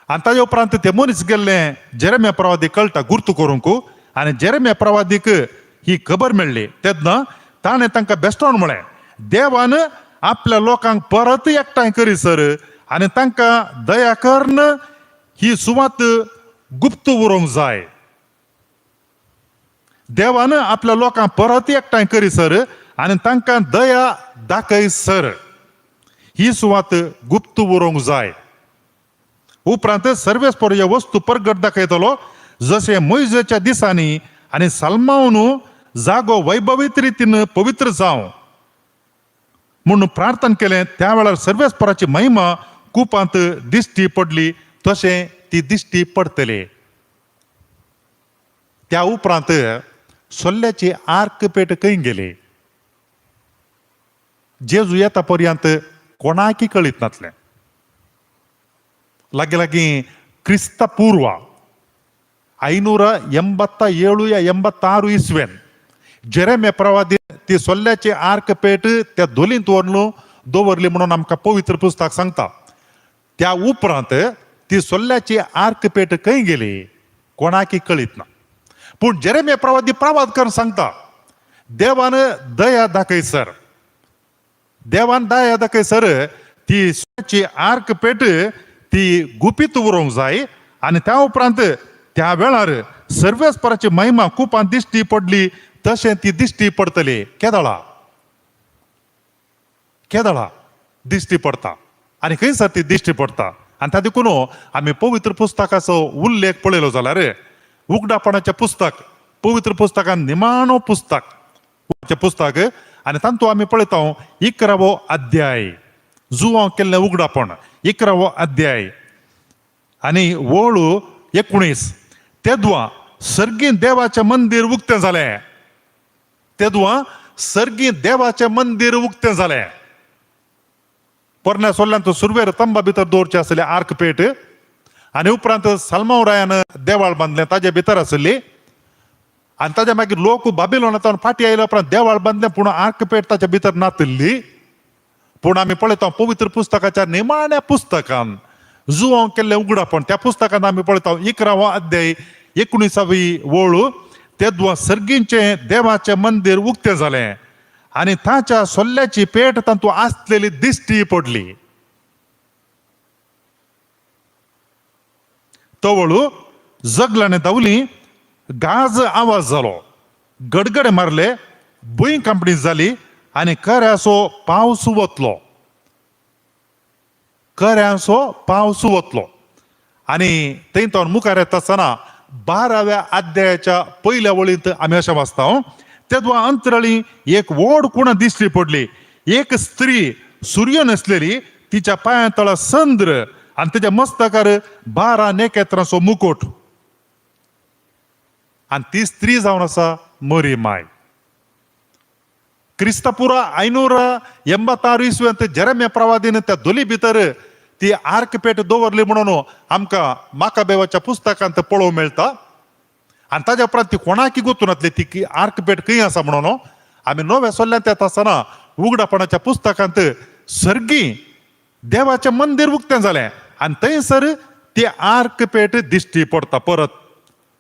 आनी ताजे उपरांत ते मनीस गेल्ले जेरेम्या प्रवादीक कळटा गुर्त करूंक. आनी जेरेम्या प्रवादीक ही खबर मेळ्ळी तेदना ताणें तांकां बेश्टोन म्हळें, देवान आपल्या लोकांक परत एकठांय करीसर आनी तांकां दया करून ही सुवात गुप्त उरोवंक जाय. देवान आपल्या लोकांक परत एकठांय करीसर आनी तांकां दया दाखयसर ही सुवात गुप्त उरोवंक जाय. उपरांत सर्वेस्पर ह्यो वस्तू परगट दाखयतलो जशें मोइजेच्या दिसांनी आनी साल्मावन जागो वैभवीत रितीन पवित्र जावं म्हणून प्रार्थना केलें. त्या वेळार सर्वेस्पराची महिमा कुपांत दिश्टी पडली तशें ती दिश्टी पडतली. त्या उपरांत सोल्ल्याची आर्क पेट खंय गेली जेजू येता पर्यंत कोणाकी कळीत नासलें. लागीं क्रिस्त पूर्व 587 या 86 इस्वेन जेरेम्या प्रवादी ती सोल्ल्याची आर्क पेट त्या दोलींत व्हरून दवरली म्हणून आमकां पवित्र पुस्तक सांगता. त्या उपरांत ती सोल्ल्याची आर्क पेट खंय गेली कोणाकी कळीत ना. पूण जेरेम्या प्रवादी प्रवाद करून सांगता, देवान दया दाखयसर ती सोल्ल्याची आर्क पेट ती गुपीत उरोवंक जाय आनी त्या उपरांत त्या वेळार सर्वेस्पराची महिमा कुपांत दिश्टी पडली तशें ती दिश्टी पडतली. केदळा दिश्टी पडटा आनी खंयसर ती दिश्टी पडटा. आनी त्या देखून आमी पवित्र पुस्तकाचो उल्लेख पळयलो जाल्यार उगडापणाचें पुस्तक पवित्र पुस्तकान निमाणो पुस्तक आणि तांतू आम्ही पळयता 11वो अध्याय जुवां केल्लें उगडापण 11वो अध्याय आणि वळू 19 तेदुआ सर्गीं देवाचें मंदिर उक्तें जालें तेदुआ सर्गीं देवाचें मंदिर उक्तें जालें पोरण्या सोल्ल्यांत सुरवेर तंबा भितर दवरचें आसलें आर्क पेट आनी उपरांत सालमावरायान देवाळ बांदलें ताजे भितर आसली आनी ताज्या मागीर लोक बाबिलोनांतल्यान फाटीं आयले उपरांत देवाळ बांदलें पूण आर्क पेट ताच्या भितर नासली पूण आमी पळयता पवित्र पुस्तकाच्या निमाण्या पुस्तकान जुवां केल्लें उगडापण त्या पुस्तकान आमी पळयता 11वो अध्याय 19वी वळू तेदुआ सर्गींचें देवाचें मंदिर उक्तें जालें आनी ताच्या सोल्ल्याची पेट तांतू आसलेली दिश्टी पडली तवळू जगलांनी धांवली गाज आवाज जालो गडगडे मारले भुंय कंपणी जाली आनी खऱ्यासो पावस वतलो खऱ्यासो पावस वतलो आनी थंयतून मुखार येता आसतना 12व्या अध्यायाच्या पयल्या वळींत आमी अशें वाचता तेदुआ अंतराळी एक व्हड कुण दिश्टी पडली एक स्त्री सूर्य न्हेसलेली तिच्या पांया तळा संद्र आनी तिच्या मस्तकार 12 नेकेत्रांचो मुकुट आनी ती स्त्री जावन आसा मरी माय क्रिस्तपुर 586 इस्व्यांत जेरेमिया प्रवादीन त्या दोली भितर ती आर्क पेट दवरली म्हणून आमकां माकाबेवाच्या पुस्तकांत पळोवंक मेळटा आनी ताज्या उपरांत ती कोणाकी गोतून नासली ती आर्क पेट खंय आसा म्हणून आमी नव्या सोल्ल्यांत येता आसतना उगडापणाच्या पुस्तकांत सर्गीं देवाचें मंदिर उक्तें जालें आनी थंयसर ती आर्क पेट दिश्टी पडटा परत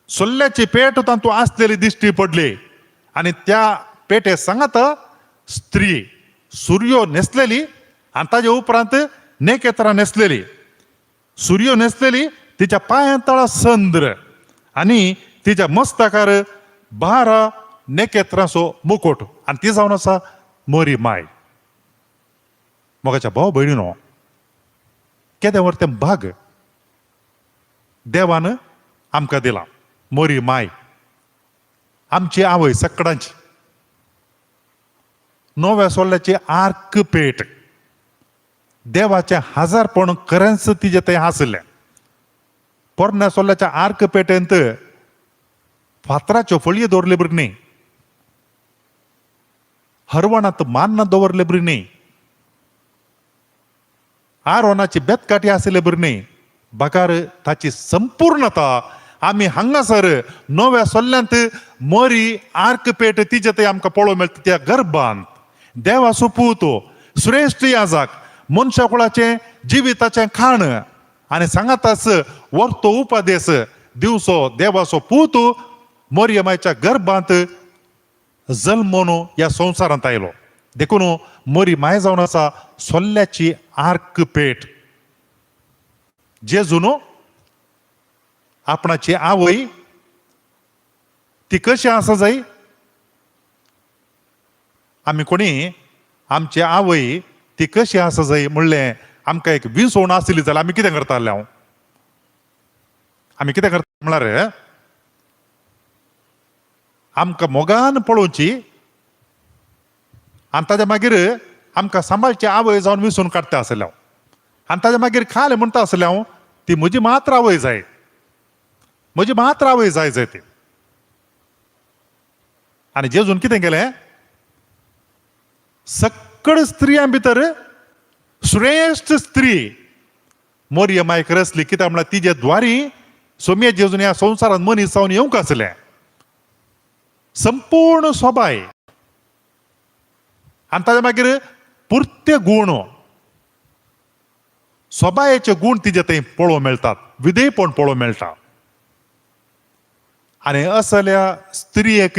सोल्ल्याची पेट तांतू आसलेली दिश्टी पडली आनी त्या पेटे सांगात स्त्री सूर्यो न्हेसलेली आनी ताजे उपरांत नेकेत्रां न्हेसलेली सूर्यो न्हेसलेली तिच्या पांया तळा संद्र आनी तिच्या मस्तकार 12 नेकेत्रांचो मुकुट आनी ती जावन आसा मरी माय मोगाच्या भाव भयणीनो केदें व्हर भाग देवान आमकां दिला मरी माय आमची आवय सकाळची नव्या सोल्ल्याची आर्क पेट देवाचें हजारपण खरेंच तिजे थंय आसलें पोरण्या सोल्ल्याच्या आर्क पेटेंत फातराच्यो फळयो दवरले बरी न्ही हरवणांत मान्न दवरले बरी न्ही आरोनाची बेतकाटी आसले बरी न्ही बगार ताची संपूर्णता आमी हांगासर नव्या सोल्ल्यांत मरी आर्क पेट तिजे थंय आमकां पळोवंक मेळटा त्या गर्भांत देवाचो पूत श्रेश्ठ याजक मनशा कुळाचें जिविताचें खाण आनी सांगातास वर्तो उपादेश दिवचो देवाचो पूत मरियमाच्या गर्भांत जल्मोन ह्या संवसारांत आयलो देखून मरी माय जावन आसा सोल्ल्याची आर्क पेट जेजून आपणाची आवय ती कशी आसा जाय आमी कोणी आमची आवय ती कशी आसा जाय म्हणलें आमकां एक विसवण आसली जाल्यार आमी कितें करताले आमी कितें करता म्हळ्यार आमकां मोगान पळोवची आनी ताज्या मागीर आमकां सांबाळची आवय जावन विसरून काडटा आसले आनी ताज्या मागीर खाले म्हणटा आसले ती म्हजी मात्र आवय जाय म्हजी मात्र आवय जाय जाय ती आनी जेजून कितें केलें सक्कड स्त्रियां भितर श्रेश्ठ स्त्री मरियमायक रचली कित्याक म्हळ्यार तिजे द्वारी सोम्या जेजून ह्या संवसारांत मनीस जावन येवंक आसलें संपूर्ण सोबाय आनी ताज्या मागीर पुर्ते गूण सोबायेचे गूण तिजे थंय पळोवंक मेळटात विधेयपण पळोवंक मेळटा आनी असल्या स्त्रियेक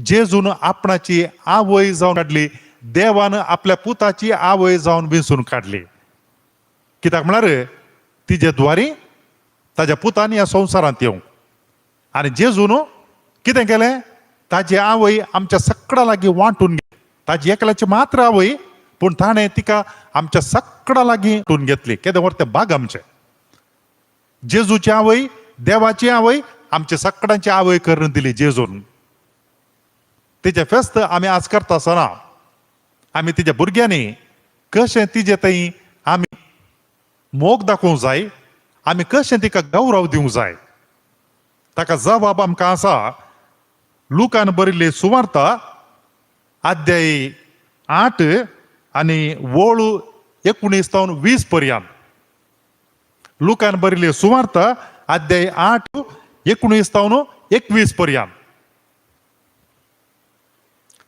जेजून आपणाची आवय जावन काडली देवान आपल्या पुताची आवय जावन विंचून काडली कित्याक म्हळ्यार तिजे द्वारी ताज्या पुतान ह्या संवसारांत येवंक आनी जेजून कितें केलें ताजी आवय आमच्या सगळ्या लागीं वांटून घेतली ताजी एकल्याची मात्र आवय पूण ताणें तिका आमच्या सगळ्या लागीं वांटून घेतली केदें व्हर तें भाग आमचें जेजूची आवय देवाची आवय आमच्या सगळ्यांची आवय करून दिली जेजून तिचे फेस्त आमी आज करता आसतना आम्ही तिच्या भुरग्यांनी कशें तिजे थंय आमी मोग दाखोवंक जाय, आमी कशें तिका गौरव दिवंक जाय, ताका जबाब आमकां आसा लुकान बरयल्ली सुवार्ता अध्याय 8 आनी वळू 19 तावन 20 पर्यंत. लुकान बरयल्ली सुवार्ता अध्याय 8 19 तावन 21 पर्यंत.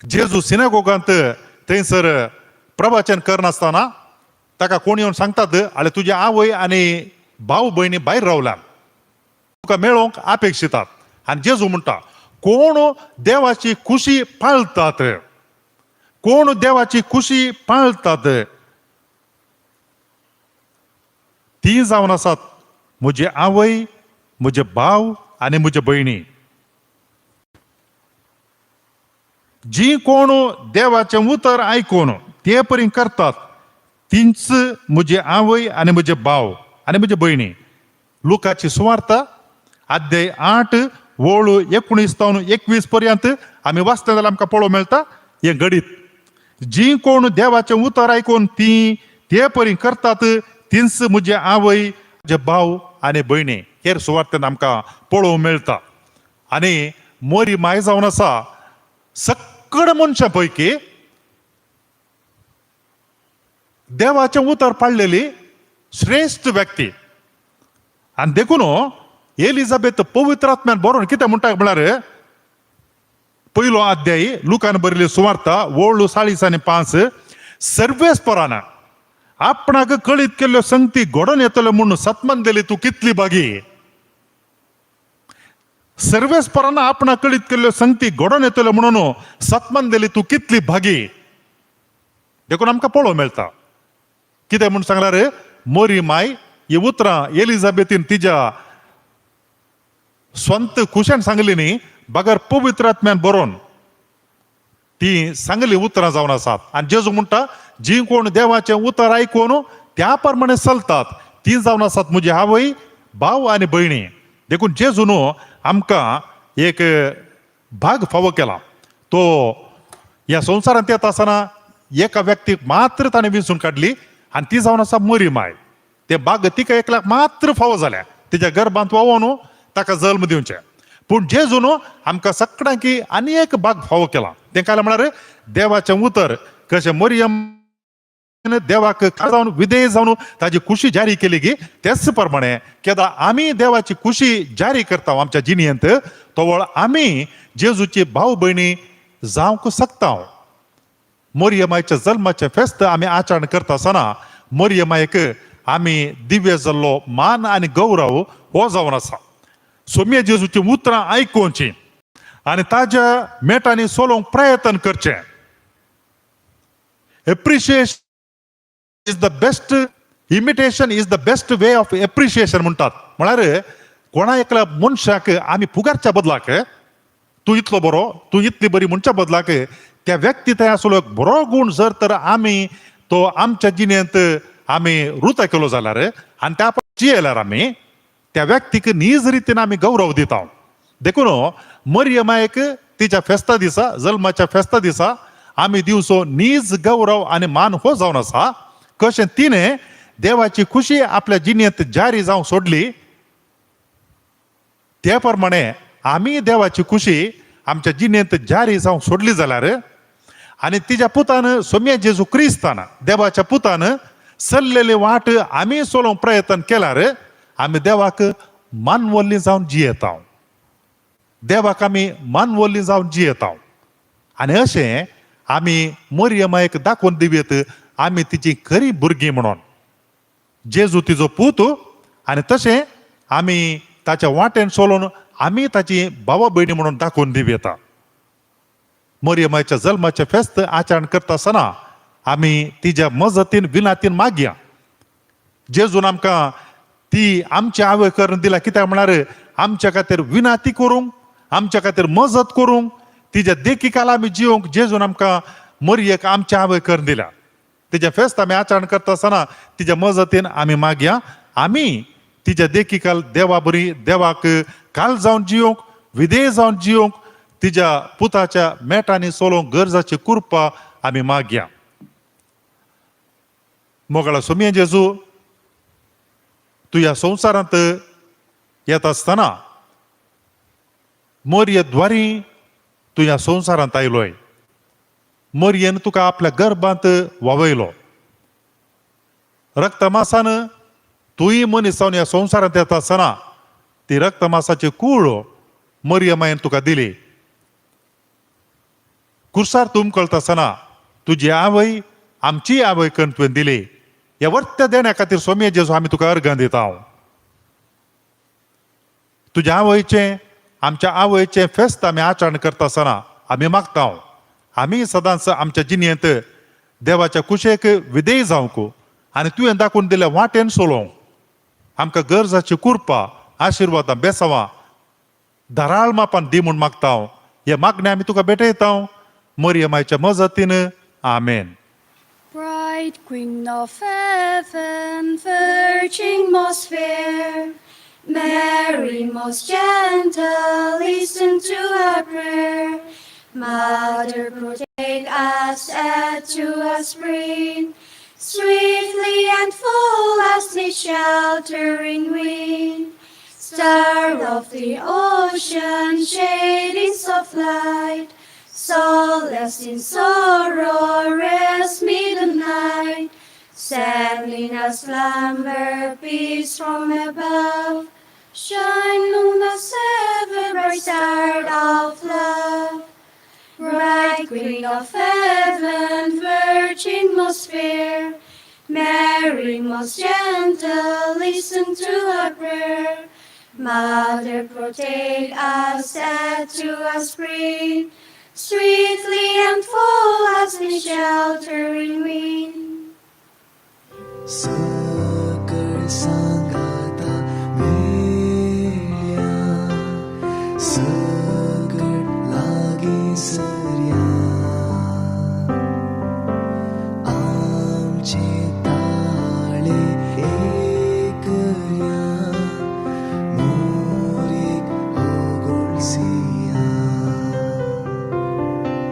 जेजू सिनेगोगांत थंयसर प्रवचन करनासतना ताका कोण येवन सांगतात आले तुजी आवय आनी भाव भयणी भायर रावल्यात, तुका मेळोवंक अपेक्षितात. आनी जेजू म्हणटा कोण देवाची खुशी पाळतात, कोण देवाची खुशी पाळतात ती जावन आसात म्हजी आवय, म्हजे भाव आनी म्हजे भयणी. जी कोण देवाचें उतर आयकून ते परी करतात तींच म्हजी आवय आनी म्हजे भाव आनी म्हजे भयणी. लुकाची सुवार्ता अध्याय 8 वळू 19 तावन 21 पर्यंत आमी वाचले जाल्यार आमकां पळोवंक मेळटा हे घडीत. जी कोण देवाचें उतर आयकून ती ते परी करतात तींच म्हजे आवय, म्हजे भाव आनी भयणी. हेर सुवार्थेन आमकां पळोवंक मेळटा. आनी मोरी माय जावन आसा सक्कड मनशां पैकी देवाचें उतर पाळलेली श्रेष्ठ व्यक्ती. आनी देखून एलिझाबेथ पवित्र आत्म्यान बरोवन कितें म्हणटा म्हळ्यार पयलो अध्याय लुकान बरयल्ली सुवार्ता वळू 40 आनी 5 सर्वेस्परान आपणाक कळीत केल्ल्यो संगती घडोवन येतल्यो म्हणून सत्मन दिली तूं कितली भागी. सर्वेस्परान आपणाक कळीत केल्ल्यो संगती घडोवन येतल्यो म्हणून सत्मन दिली तूं कितली भागी. देखून आमकां पळोवंक मेळटा कितें म्हूण सांगल्यार मोरी माय ही उतरां एलिझाबेथीन तिच्या स्वंत खुशान सांगली न्ही, बगर पवित्र आत्म्यान बरोवन ती सांगली उतरां जावन आसात. आनी जेजू म्हणटा जी कोण देवाचें उतर आयकून त्या प्रमाणे चलतात ती जावन आसात म्हजी आवय, भाव आनी भयणी. देखून जेजू न्हू आमकां एक भाग फावो केला. तो ह्या संवसारांत येता आसतना एका व्यक्तीक मात्र ताणें विंचून काडली आनी ती जावन आसा मोरी माय. ते भाग तिका एकल्याक मात्र फावो जाल्या, तिच्या गर्भांत वावोन ताका जल्म दिवचे. पूण जेजू न्हू आमकां सगळ्यांकी आनी एक भाग फावो केला. तें काय म्हळ्यार देवाचें उतर कशें मरियम देवाक जावन विधेय जावन ताची खुशी जारी केली गी त्याच प्रमाणे केदां आमी देवाची खुशी जारी करता आमच्या जिणेंत तोवळ आमी जेजूची भाव भयणी जावंक शकता. मरियमाच्या जल्माचें फेस्त आमी आचरण करता आसतना मरियमायक आमी दिव्य जाल्लो मान आनी गौरव हो जावन आसा. सोम्य जेजूची उतरां आयकुची आनी ताज्या मेटांनी सोलोवंक प्रयत्न करचे. Appreciation is the best, imitation is the best way of appreciation म्हणटात. म्हळ्यार कोणा एकल्या मनशाक आमी पुगारच्या बदलाक तूं इतलो बरो, तूं इतली बरी म्हणच्या बदलाक त्या व्यक्ती थंय आसलो एक बरो गूण जर तर आमी तो आमच्या जिणेंत आमी रुत केलो जाल्यार आनी त्या जियेल्यार आमी त्या व्यक्तीक नीज रितीन आमी गौरव दिता. देखून मरियमायक तिच्या फेस्ता दिसा, जल्माच्या फेस्ता दिसा आमी दिवचो नीज गौरव आनी मान हो जावन आसा. कशें तिणें देवाची खुशी आपल्या जिणेंत जारी जावंक सोडली त्या प्रमाणे आमी देवाची खुशी आमच्या जिणेंत जारी जावंक सोडली जाल्यार आनी तिच्या पुतान सोम्य जेजू क्रिस्तान देवाच्या पुतान चल्लेली वाट आमी चलोवंक प्रयत्न केल्यार आमी देवाक मानवल्ली जावन जियेता. देवाक आमी मानवल्ली जावन जियेता. आनी अशें आमी मरियमायक दाखोवन दिवयेत आमी तिची खरी भुरगीं म्हणून. जेजू तिजो पूत आनी तशें आमी ताच्या वाटेन चलोवन आमी ताची भावा भयणी म्हणून दाखोवन दिवयेता. मरियमाच्या जल्माचें फेस्त आचरण करता आसतना आमी तिच्या मजतीन विनातीन मागया. जेजून आमकां ती आमची आवय करून दिला कित्याक म्हळ्यार आमच्या खातीर विनाती करूंक, आमच्या खातीर मजत करूंक, तिच्या देखीकाल आमी जिवंक जेजून आमकां मरियेक आमच्या आवय करून दिल्या. तिच्या फेस्त आमी आचरण करता आसतना तिच्या मजतीन आमी मागया आमी तिच्या देखीकाल देवा बरी देवाक काल जावन जिवंक, विधेय जावन जिवंक, तिच्या पुताच्या मेटांनी चलोवंक गरजाची कृपा आमी मागया. मोगळा सोम्या जेजू तू या संसारांत येत असताना मोरयेद्वारी तू या संसारांत आयलोय. मोरयेन तुका आपल्या गर्भांत वावयलो. रक्तमासान तूय मनीस जावन ह्या संवसारांत येता आसतना ती रक्तमासाची कूळ मरियमायेन तुका दिली. कुर्सार तुमकळता आसतना तुजी आवय आमची आवय करून तुवें दिली. ह्या वर्त्या देण्या खातीर सोम्या जेजू आमी तुका अर्गां दिता. तुज्या आवयचें आमच्या आवयचें फेस्त आमी आचरण करता आसतना आमी मागता आमी सदांच आमच्या जिणेंत देवाच्या कुशेक विधेय जावंक आनी तुवें दाखोवन दिल्या वाटेन चलोवंक आमकां गरजाची कुरपा आशिर्वादां बेसावां धाराळ मापान दी म्हूण मागता. हे मागणें आमी तुका भेटयता मरियमाच्या मजतीन. आमेन. Bright Queen of heaven, Virgin most fair, Mary most gentle, listen to our prayer. Mother, protect us as to our spring, swiftly and full as the sheltering wind. Star of the ocean, shadings of light, solace in sorrow, rest me the night. Send in a slumber, peace from above. Shine on us ever, bright star of love. Bright Queen of heaven, Virgin most fair, Mary most gentle, listen to our prayer. Mother, protect us at to our spring, sweetly and full as the sheltering wind. सकळ सांगाता मेल्या सकळ लागी सर्या आमची